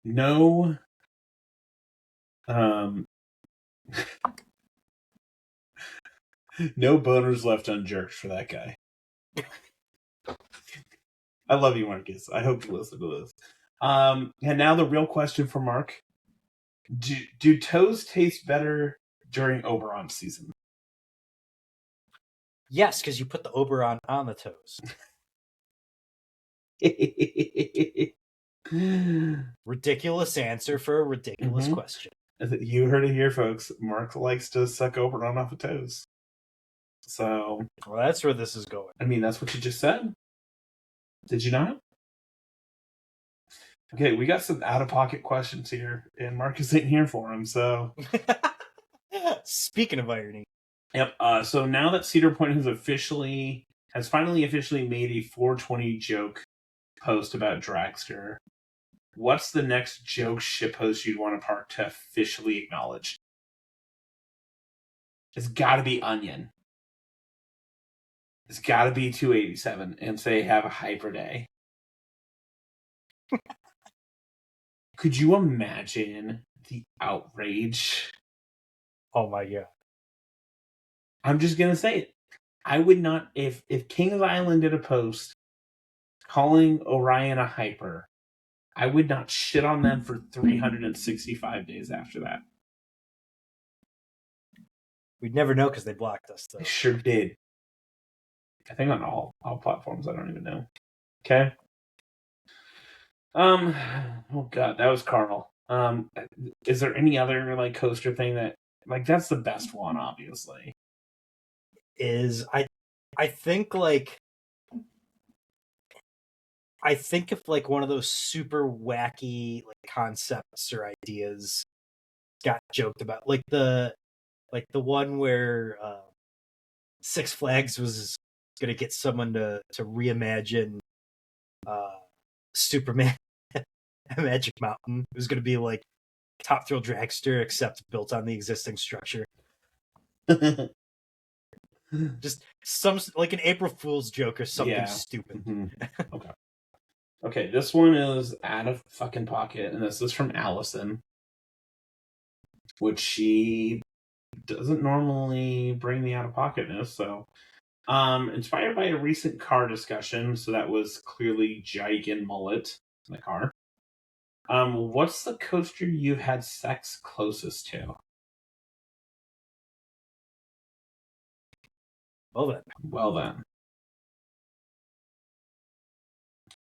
No. No boners left unjerked for that guy. I love you, Marcus. I hope you listen to this. And now the real question for Mark. Do toes taste better during Oberon season? Yes, because you put the Oberon on the toes. Ridiculous answer for a ridiculous question. You heard it here, folks. Mark likes to suck Oberon off of toes. So, well, that's where this is going. I mean, that's what you just said. Did you not? Okay, we got some out-of-pocket questions here, and Marcus ain't here for them, so... Speaking of irony. Yep, so now that Cedar Point has finally officially made a 420 joke post about Dragster, what's the next joke shitpost you'd want a park to officially acknowledge? It's gotta be Onion. It's gotta be 287 and say have a hyper day. Could you imagine the outrage? Oh my god. I'm just gonna say it. I would not if Kings Island did a post calling Orion a hyper, I would not shit on them for 365 days after that. We'd never know because they blocked us, though. They sure did. I think on all platforms. I don't even know. Okay. Oh god, that was Carl. Is there any other like coaster thing that like that's the best one, obviously? I think like if like one of those super wacky like concepts or ideas got joked about, like the one where Six Flags was gonna get someone to reimagine Superman Magic Mountain. It was gonna be like Top Thrill Dragster except built on the existing structure. Just some like an April Fool's joke or something stupid. Mm-hmm. Okay, this one is out of fucking pocket, and this is from Allison, which she doesn't normally bring the out of pocketness. So, inspired by a recent car discussion, so that was clearly Jike and Mullet in the car. What's the coaster you've had sex closest to? Well then.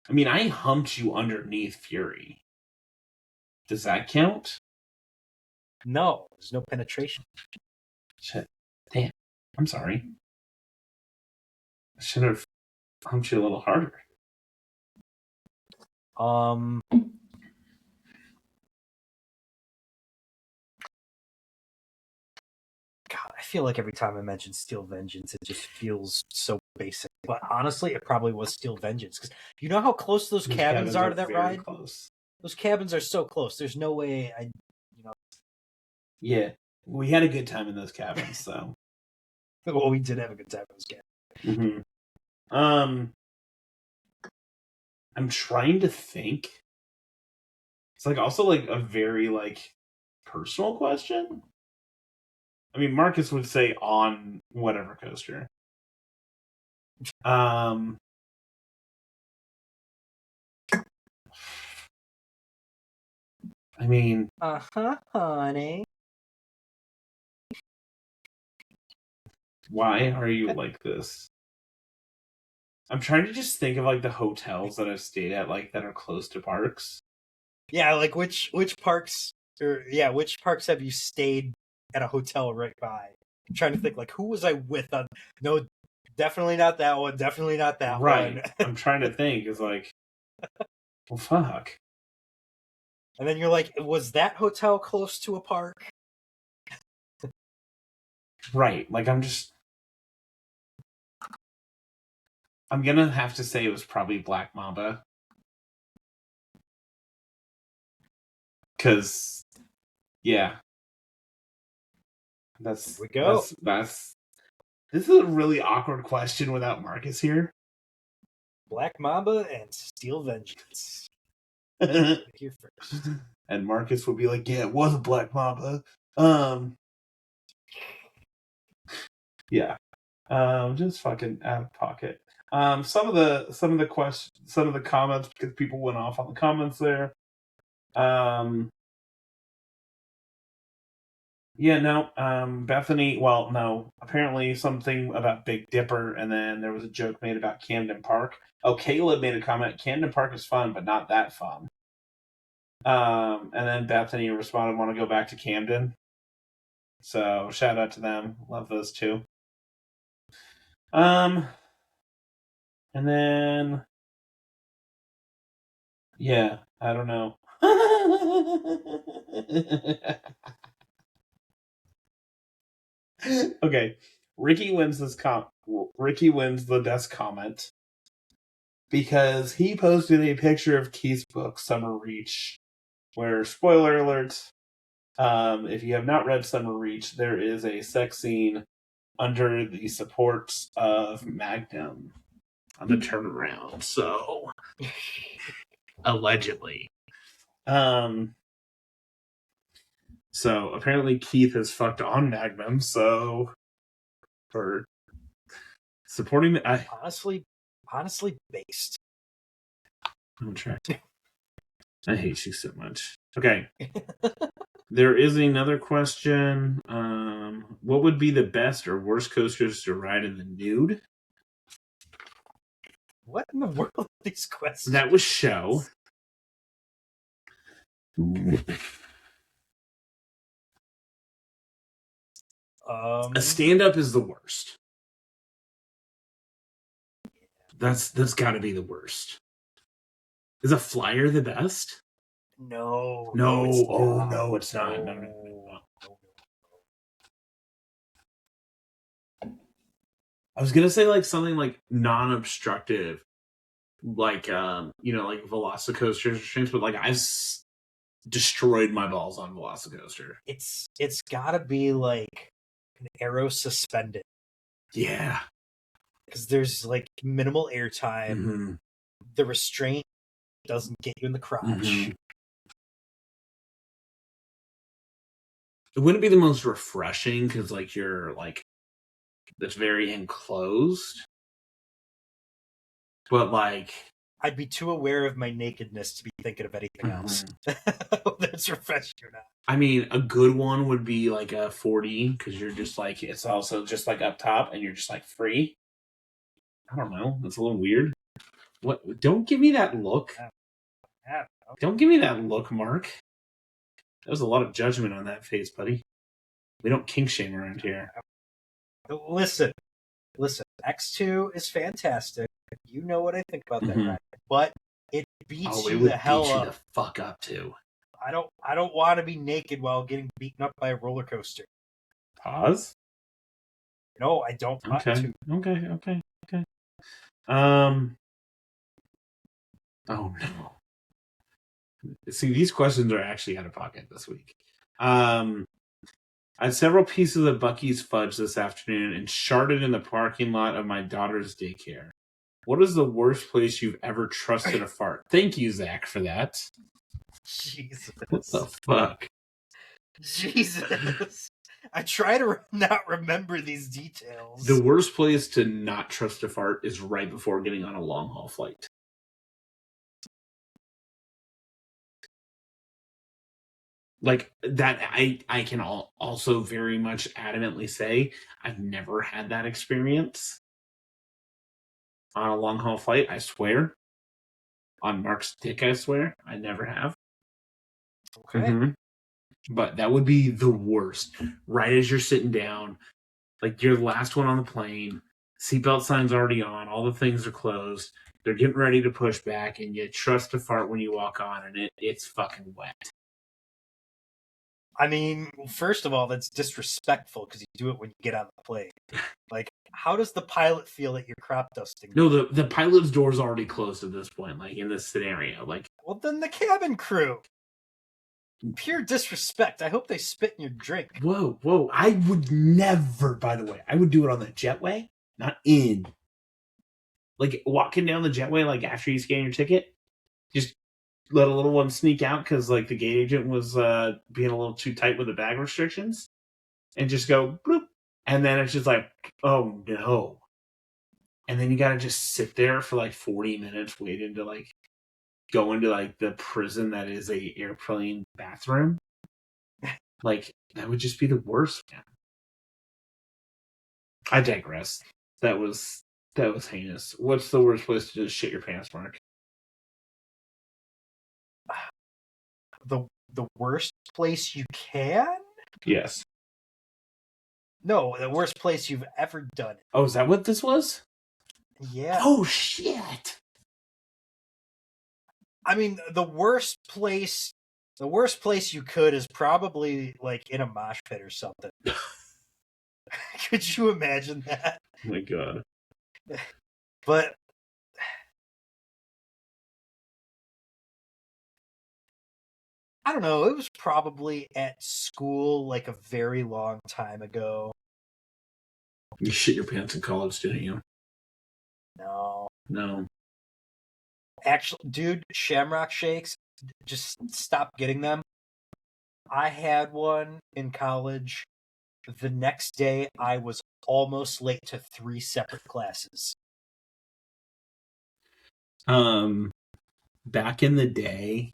I mean, I humped you underneath Fury. Does that count? No, there's no penetration. Shit. Damn. I'm sorry. I should have humped you a little harder. God, I feel like every time I mention Steel Vengeance, it just feels so basic. But honestly, it probably was Steel Vengeance because you know how close those cabins are to that ride. Close. Those cabins are so close. There's no way Yeah, we had a good time in those cabins. So, well, we did have a good time in those cabins. Mm-hmm. I'm trying to think. It's like also like a very like personal question. I mean, Marcus would say on whatever coaster. I mean, honey. Why are you like this? I'm trying to just think of like the hotels that I've stayed at, like that are close to parks. Yeah, like which parks which parks have you stayed at a hotel right by? I'm trying to think like who was I with on no, definitely not that one, definitely not that one. Right. I'm trying to think. It's like, well, fuck. And then you're like, was that hotel close to a park? Right. Like I'm gonna have to say it was probably Black Mamba. Cause yeah. Here we go. That's this is a really awkward question without Marcus here. Black Mamba and Steel Vengeance. And Here first. Marcus would be like, yeah, it was a Black Mamba. Yeah. Just fucking out of pocket. Some of the comments, because people went off on the comments there. Yeah, no, Bethany, well, no, apparently something about Big Dipper, and then there was a joke made about Camden Park. Oh, Caleb made a comment, Camden Park is fun, but not that fun. And then Bethany responded, want to go back to Camden. So, shout out to them. Love those two. And then, yeah, I don't know. Okay, Ricky wins the best comment because he posted a picture of Keith's book Summer Reach, where, spoiler alert, if you have not read Summer Reach, there is a sex scene under the supports of Magnum on the turnaround. So allegedly. So apparently Keith has fucked on Magnum, so for supporting the honestly based. I'm trying. I hate you so much. Okay. There is another question. What would be the best or worst coasters to ride in the nude? What in the world are these questions? That was show. A stand-up is the worst. That's got to be the worst. Is a flyer the best? No. No. It's not. No. I was gonna say like something like non-obstructive, like like Velocicoasters or things, but like I've destroyed my balls on Velocicoaster. It's gotta be like an arrow suspended. Yeah. Because there's like minimal airtime. Mm-hmm. The restraint doesn't get you in the crotch. Mm-hmm. It wouldn't be the most refreshing because like you're like that's very enclosed. But like I'd be too aware of my nakedness to be thinking of anything else. That's refreshing or not. I mean, a good one would be like a 40 because you're just like it's also just like up top and you're just like free. I don't know. That's a little weird. What? Don't give me that look. Don't give me that look, Mark. That was a lot of judgment on that face, buddy. We don't kink shame around here. Listen. X2 is fantastic. You know what I think about that ride, but it beats you the hell up. The fuck up too. I don't want to be naked while getting beaten up by a roller coaster. Pause. No, I don't want to. Okay. Oh no. See, these questions are actually out of pocket this week. I had several pieces of Bucky's fudge this afternoon and sharded in the parking lot of my daughter's daycare. What is the worst place you've ever trusted a fart? Thank you, Zach, for that. Jesus. What the fuck? Jesus. I try to not remember these details. The worst place to not trust a fart is right before getting on a long-haul flight. Like that, I can also very much adamantly say I've never had that experience. on a long haul flight, I swear. On Mark's dick, I swear. I never have. Okay. But that would be the worst. Right as you're sitting down, like you're the last one on the plane, seatbelt sign's already on, all the things are closed, they're getting ready to push back, and you trust to fart when you walk on, and it's fucking wet. I mean, first of all, that's disrespectful because you do it when you get on the plane. Like, how does the pilot feel that you're crop dusting? No, the pilot's door's already closed at this point, like in this scenario. Like, well, then the cabin crew. Pure disrespect. I hope they spit in your drink. Whoa. I would never, by the way, I would do it on the jetway, not in. Like, walking down the jetway, like, after you scan your ticket, just let a little one sneak out because, like, the gate agent was being a little too tight with the bag restrictions, and just go, bloop. And then it's just like, oh, no. And then you gotta just sit there for, like, 40 minutes waiting to, like, go into, like, the prison that is a airplane bathroom. Like, that would just be the worst, man. I digress. That was heinous. What's the worst place to just shit your pants, Mark? The worst place you can? Yes. No, the worst place you've ever done it. Oh, is that what this was? Yeah. Oh, shit. I mean, the worst place you could is probably like in a mosh pit or something. Could you imagine that? Oh my god. But I don't know, it was probably at school like a very long time ago. You shit your pants in college, didn't you? No. No. Actually, dude, Shamrock Shakes, just stop getting them. I had one in college. The next day, I was almost late to 3 separate classes. Back in the day,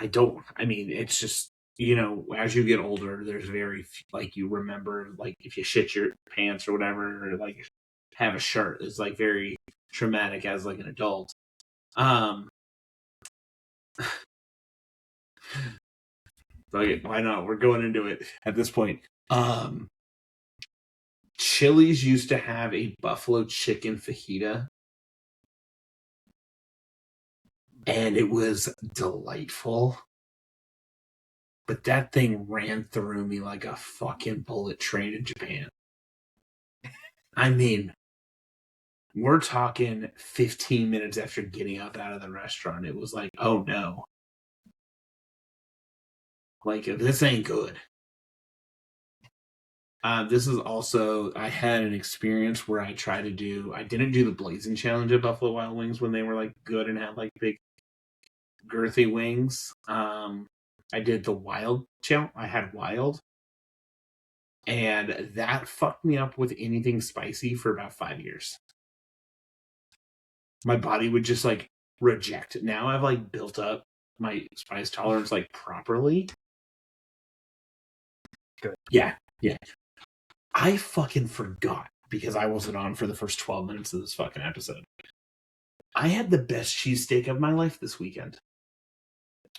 it's just, as you get older, there's very, like, you remember, like, if you shit your pants or whatever, or, like, have a shirt, it's, like, very traumatic as, like, an adult. Okay, why not? We're going into it at this point. Chili's used to have a buffalo chicken fajita, and it was delightful. But that thing ran through me like a fucking bullet train in Japan. I mean, we're talking 15 minutes after getting up out of the restaurant. It was like, oh no. Like, this ain't good. This is also, I had an experience where I didn't do the Blazing Challenge at Buffalo Wild Wings when they were, like, good and had, like, big girthy wings. I did the Wild Challenge. I had Wild. And that fucked me up with anything spicy for about 5 years. My body would just, like, reject it. Now I've, like, built up my spice tolerance, like, properly. Good. Yeah. I fucking forgot, because I wasn't on for the first 12 minutes of this fucking episode. I had the best cheesesteak of my life this weekend.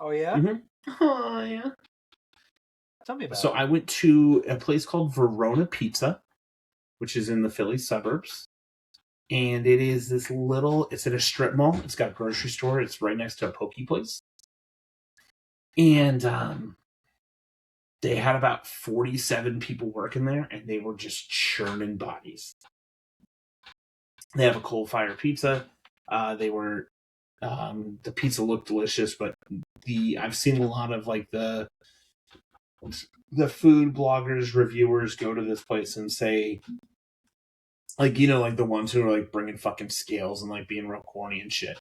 Oh, yeah? Mm-hmm. Oh, yeah. Tell me about it. So I went to a place called Verona Pizza, which is in the Philly suburbs. And it is it's at a strip mall. It's got a grocery store. It's right next to a poke place. And they had about 47 people working there, and they were just churning bodies. They have a coal fire pizza. The pizza looked delicious, but I've seen a lot of, like, the food bloggers, reviewers go to this place and say, like, like the ones who are, like, bringing fucking scales and, like, being real corny and shit.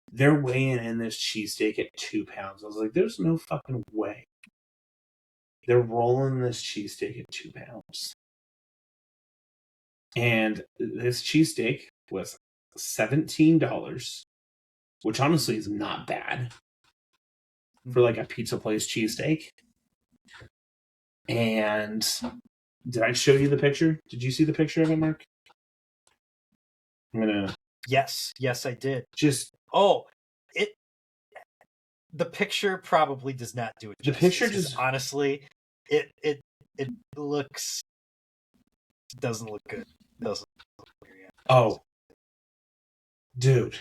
They're weighing in this cheesesteak at 2 pounds. I was like, there's no fucking way. They're rolling this cheesesteak at 2 pounds. And this cheesesteak was $17, which honestly is not bad for, like, a pizza place cheesesteak. And did I show you the picture? Did you see the picture of it, Mark? I'm gonna Yes, I did. just Oh, it. The picture probably does not do it the justice. picture just honestly, it looks doesn't look good. Doesn't. Oh, dude.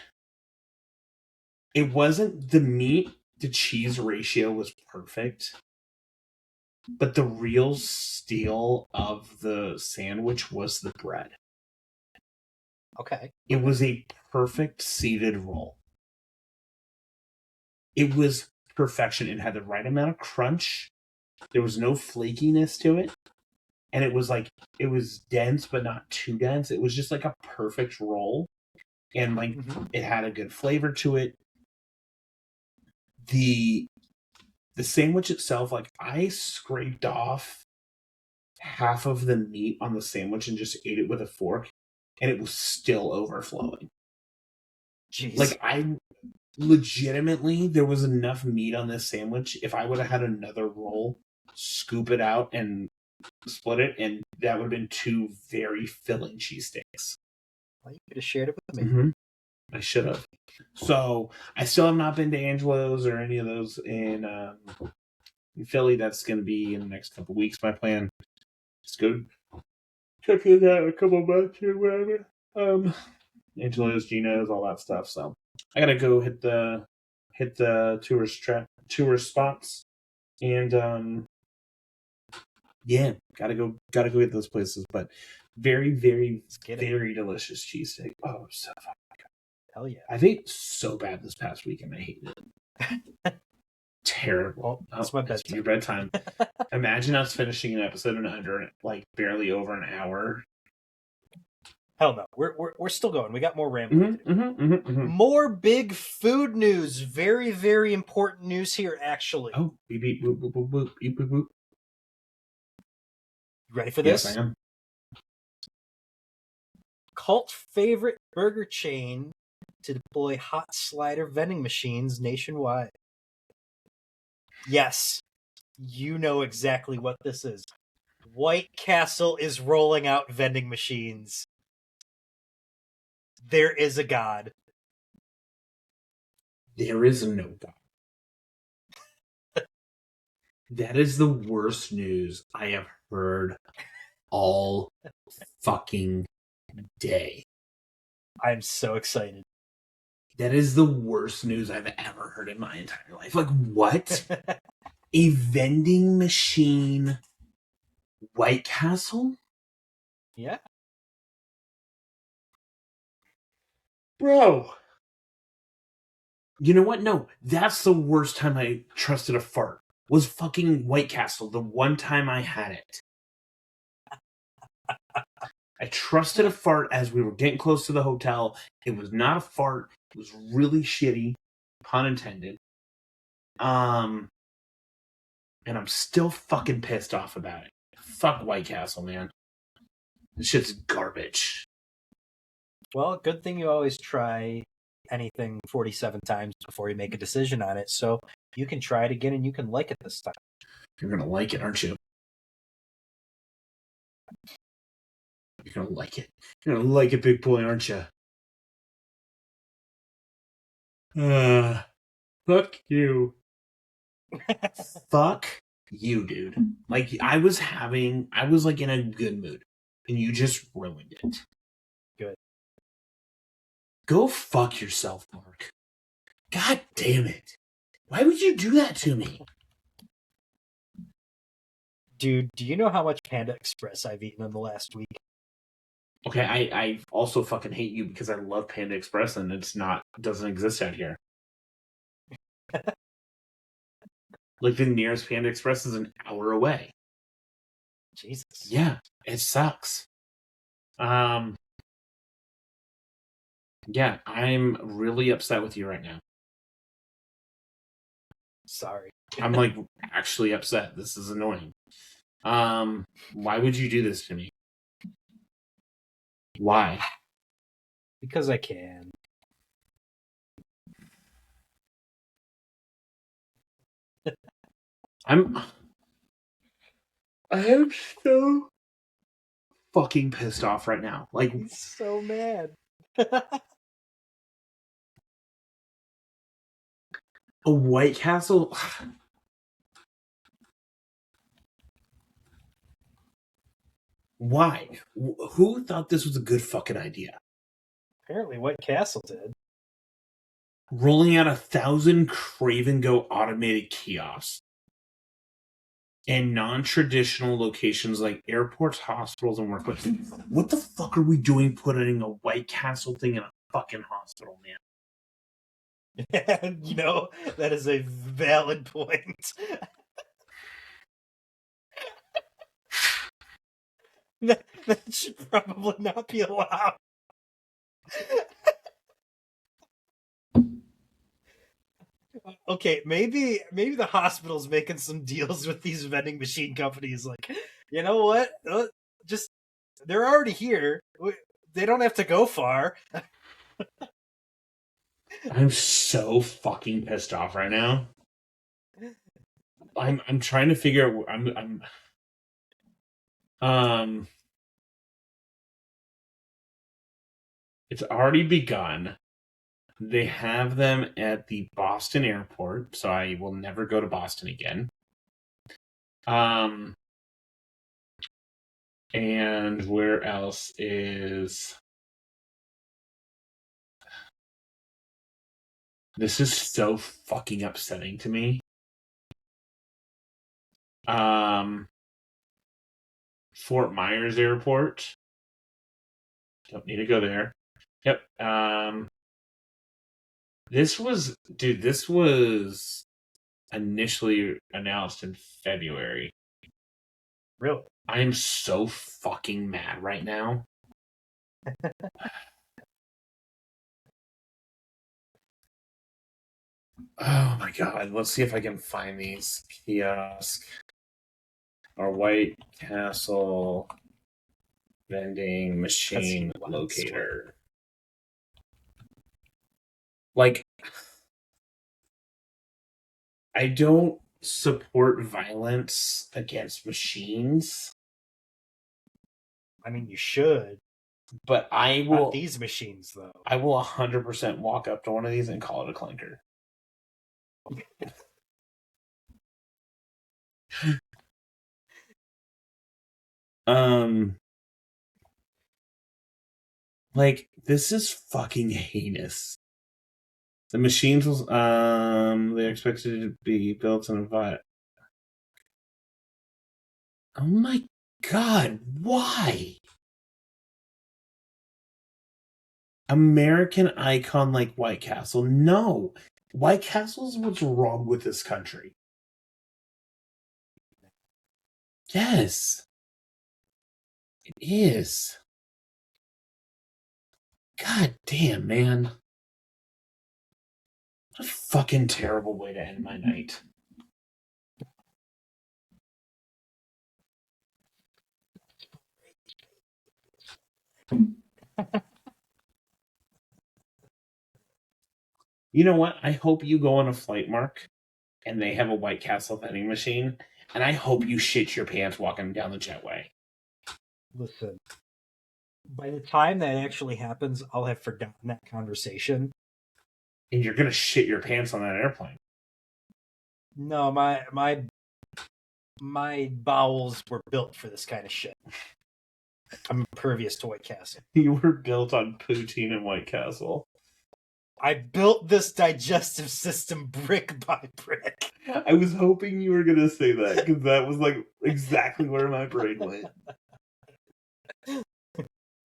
It wasn't the meat to cheese ratio was perfect, but the real steal of the sandwich was the bread. Okay. It was a perfect seeded roll. It was perfection. It had the right amount of crunch. There was no flakiness to it. And it was like, it was dense, but not too dense. It was just like a perfect roll. And like, it had a good flavor to it. The sandwich itself, like, I scraped off half of the meat on the sandwich and just ate it with a fork, and it was still overflowing. Jeez. Like, I legitimately, there was enough meat on this sandwich. If I would have had another roll, scoop it out and split it, and that would have been 2 very filling cheesesteaks. Well, you could have shared it with me. Mm-hmm. I should have. So I still have not been to Angelo's or any of those in Philly. That's going to be in the next couple weeks. My plan is to go check it out in a couple months or whatever. Angelo's, Gino's, all that stuff. So I gotta go hit the tourist spots, and yeah, gotta go hit those places. But very, very, very delicious cheesesteak. Oh, so fucking good. Hell yeah! I've ate so bad this past week and I hated it. Terrible. Well, it's my bedtime. Your bedtime. Imagine us finishing an episode in under like barely over an hour. Hell no, we're still going. We got more rambling. More big food news. Very, very important news here, actually. Oh, beep beep boop boop boop boop beep boop boop. Ready for this? Yes, I am. Cult favorite burger chain to deploy hot slider vending machines nationwide. Yes, you know exactly what this is. White Castle is rolling out vending machines. There is a God. There is no God. That is the worst news I have heard all fucking day. I'm so excited. That is the worst news I've ever heard in my entire life. Like, what? A vending machine White Castle? Yeah. Bro. You know what? No, that's the worst time I trusted a fart. Was fucking White Castle, the one time I had it. I trusted a fart as we were getting close to the hotel. It was not a fart. It was really shitty, pun intended. And I'm still fucking pissed off about it. Fuck White Castle, man. This shit's garbage. Well, good thing you always try anything 47 times before you make a decision on it, so you can try it again and you can like it this time. You're gonna like it, aren't you? You're gonna like it. You're gonna like it, big boy, aren't you? Fuck you. Fuck you, dude. Like, I was like in a good mood, and you just ruined it. Good. Go fuck yourself, Mark. God damn it. Why would you do that to me? Dude, do you know how much Panda Express I've eaten in the last week? Okay, I also fucking hate you because I love Panda Express and doesn't exist out here. Like, the nearest Panda Express is an hour away. Jesus. Yeah, it sucks. Yeah, I'm really upset with you right now. Sorry. I'm like actually upset. This is annoying. Why would you do this to me? Why? Because I can. I am so fucking pissed off right now. Like, He's so mad. A White Castle? Why? Who thought this was a good fucking idea? Apparently, White Castle did. Rolling out 1,000 Craven Go automated kiosks in non-traditional locations like airports, hospitals, and workplaces. What the fuck are we doing putting a White Castle thing in a fucking hospital, man? You know, that is a valid point. that should probably not be allowed. Okay, maybe the hospital's making some deals with these vending machine companies. Like, you know what? Just they're already here. They don't have to go far. I'm so fucking pissed off right now. I'm trying to figure out. It's already begun. They have them at the Boston airport, so I will never go to Boston again. And where else is... This is so fucking upsetting to me. Fort Myers Airport. Don't need to go there. Yep. This was initially announced in February. Really? I am so fucking mad right now. Oh my god, let's see if I can find these. Kiosk or White Castle vending machine locator. Like, I don't support violence against machines. I mean, you should. But I will... Not these machines, though. I will 100% walk up to one of these and call it a clinker. Like, this is fucking heinous. The machines will, they're expected to be built in a... Oh my god, why? American icon like White Castle? No. White Castle's what's wrong with this country. Yes. It is. God damn, man. What a fucking terrible way to end my night. You know what? I hope you go on a flight, Mark, and they have a White Castle vending machine, and I hope you shit your pants walking down the jetway. Listen, by the time that actually happens, I'll have forgotten that conversation. And you're gonna shit your pants on that airplane. No, my bowels were built for this kind of shit. I'm impervious to White Castle. You were built on poutine and White Castle. I built this digestive system brick by brick. I was hoping you were gonna say that, because that was like exactly where my brain went.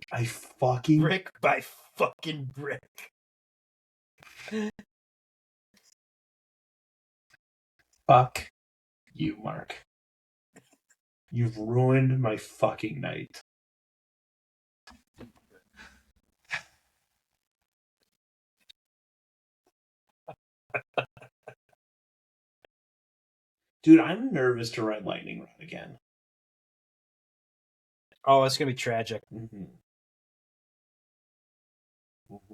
I fucking... Brick by fucking brick. Fuck you, Mark. You've ruined my fucking night. Dude, I'm nervous to ride Lightning Rod again. Oh, it's gonna be tragic. Mm-hmm. Mm-hmm.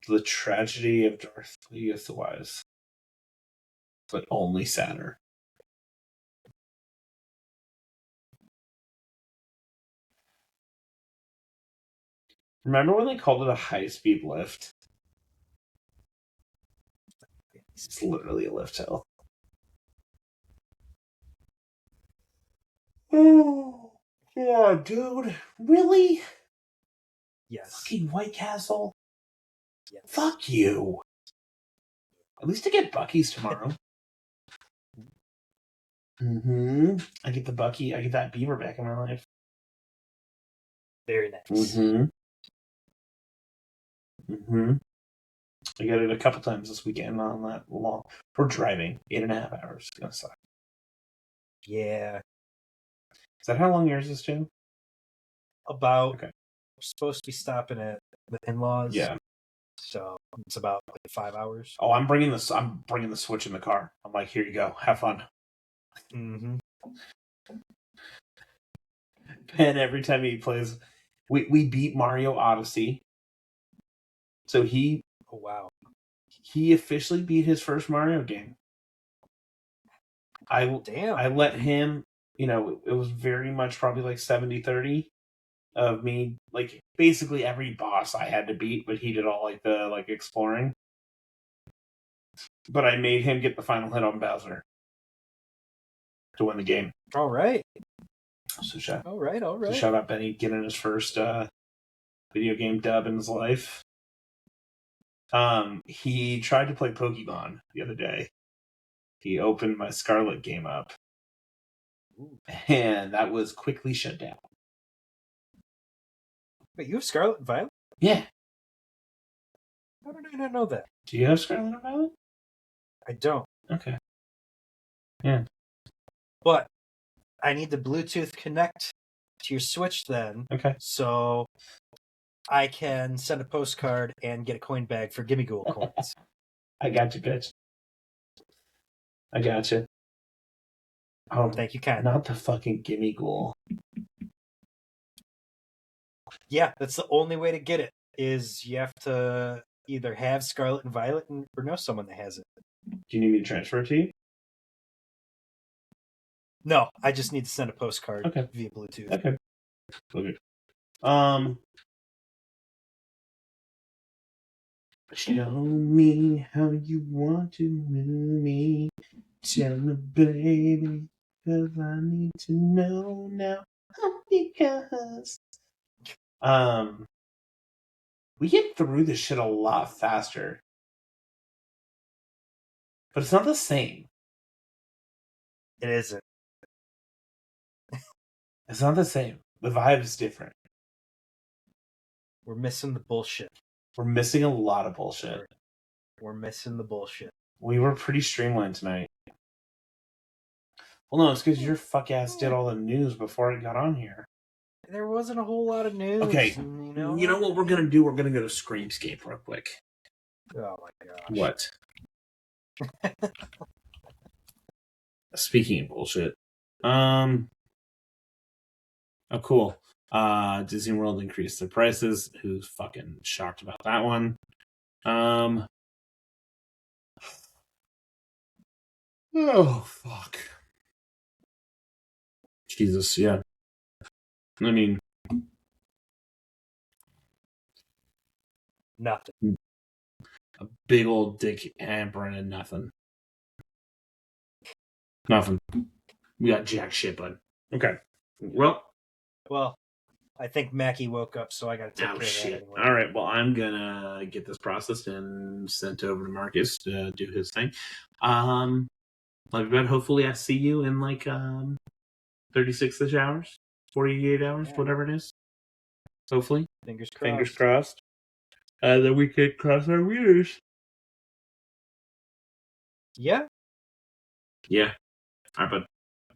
The tragedy of Darth Youthwise, but only sadder. Remember when they called it a high-speed lift? It's literally a lift hill. Oh, yeah, dude. Really? Yes. Fucking White Castle? Yes. Fuck you. At least I get Bucky's tomorrow. I get the Bucky. I get that beaver back in my life. Very nice. I got it a couple times this weekend on that long. We're driving 8.5 hours. It's gonna suck. Yeah. Is that how long yours is, too? About. Okay. We're supposed to be stopping at the in-laws. Yeah. So it's about 5 hours. Oh, I'm bringing the Switch in the car. I'm like, here you go. Have fun. Mm-hmm. And every time he plays, we beat Mario Odyssey. So he Oh, wow. He officially beat his first Mario game. Damn. I let him, it was very much probably like 70-30 of me. Like, basically every boss I had to beat, but he did all like the exploring. But I made him get the final hit on Bowser to win the game. All right. So shout So out Benny getting his first video game dub in his life. He tried to play Pokemon the other day. He opened my Scarlet game up, and that was quickly shut down. Wait, you have Scarlet and Violet? Yeah. How did I not know that? Do you have Scarlet and Violet? I don't. Okay. Yeah. But I need the Bluetooth connect to your Switch then. Okay. So I can send a postcard and get a coin bag for Gimme Ghoul coins. I got you, bitch. I got you. Oh, thank you, kindly. Not the fucking Gimme Ghoul. Yeah, that's the only way to get it. Is you have to either have Scarlet and Violet or know someone that has it. Do you need me to transfer it to you? No, I just need to send a postcard via Bluetooth. Okay. Show me how you want to move me. Tell me, baby, because I need to know now. Because we get through this shit a lot faster, but it's not the same. It isn't. It's not the same. The vibe is different. We're missing the bullshit. We're missing a lot of bullshit. We're missing the bullshit. We were pretty streamlined tonight. Well, no, it's because your fuck ass did all the news before I got on here. There wasn't a whole lot of news. Okay, you know what we're going to do? We're going to go to Screamscape real quick. Oh my gosh. What? Speaking of bullshit. Oh, cool. Disney World increased their prices. Who's fucking shocked about that one? Oh, fuck. Jesus, yeah. I mean... Nothing. A big old dick hampering and nothing. Nothing. We got jack shit, bud. Okay. Well, I think Mackie woke up, so I got to take care of that anyway. All right. Well, I'm gonna get this processed and sent over to Marcus to do his thing. Love you, bud. Hopefully, I see you in like 36-ish hours, 48 hours, whatever it is. Hopefully, fingers crossed. Fingers crossed. Then we could cross our wheels. Yeah. Yeah. All right, bud.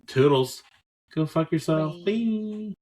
Toodles. Go fuck yourself. Bye.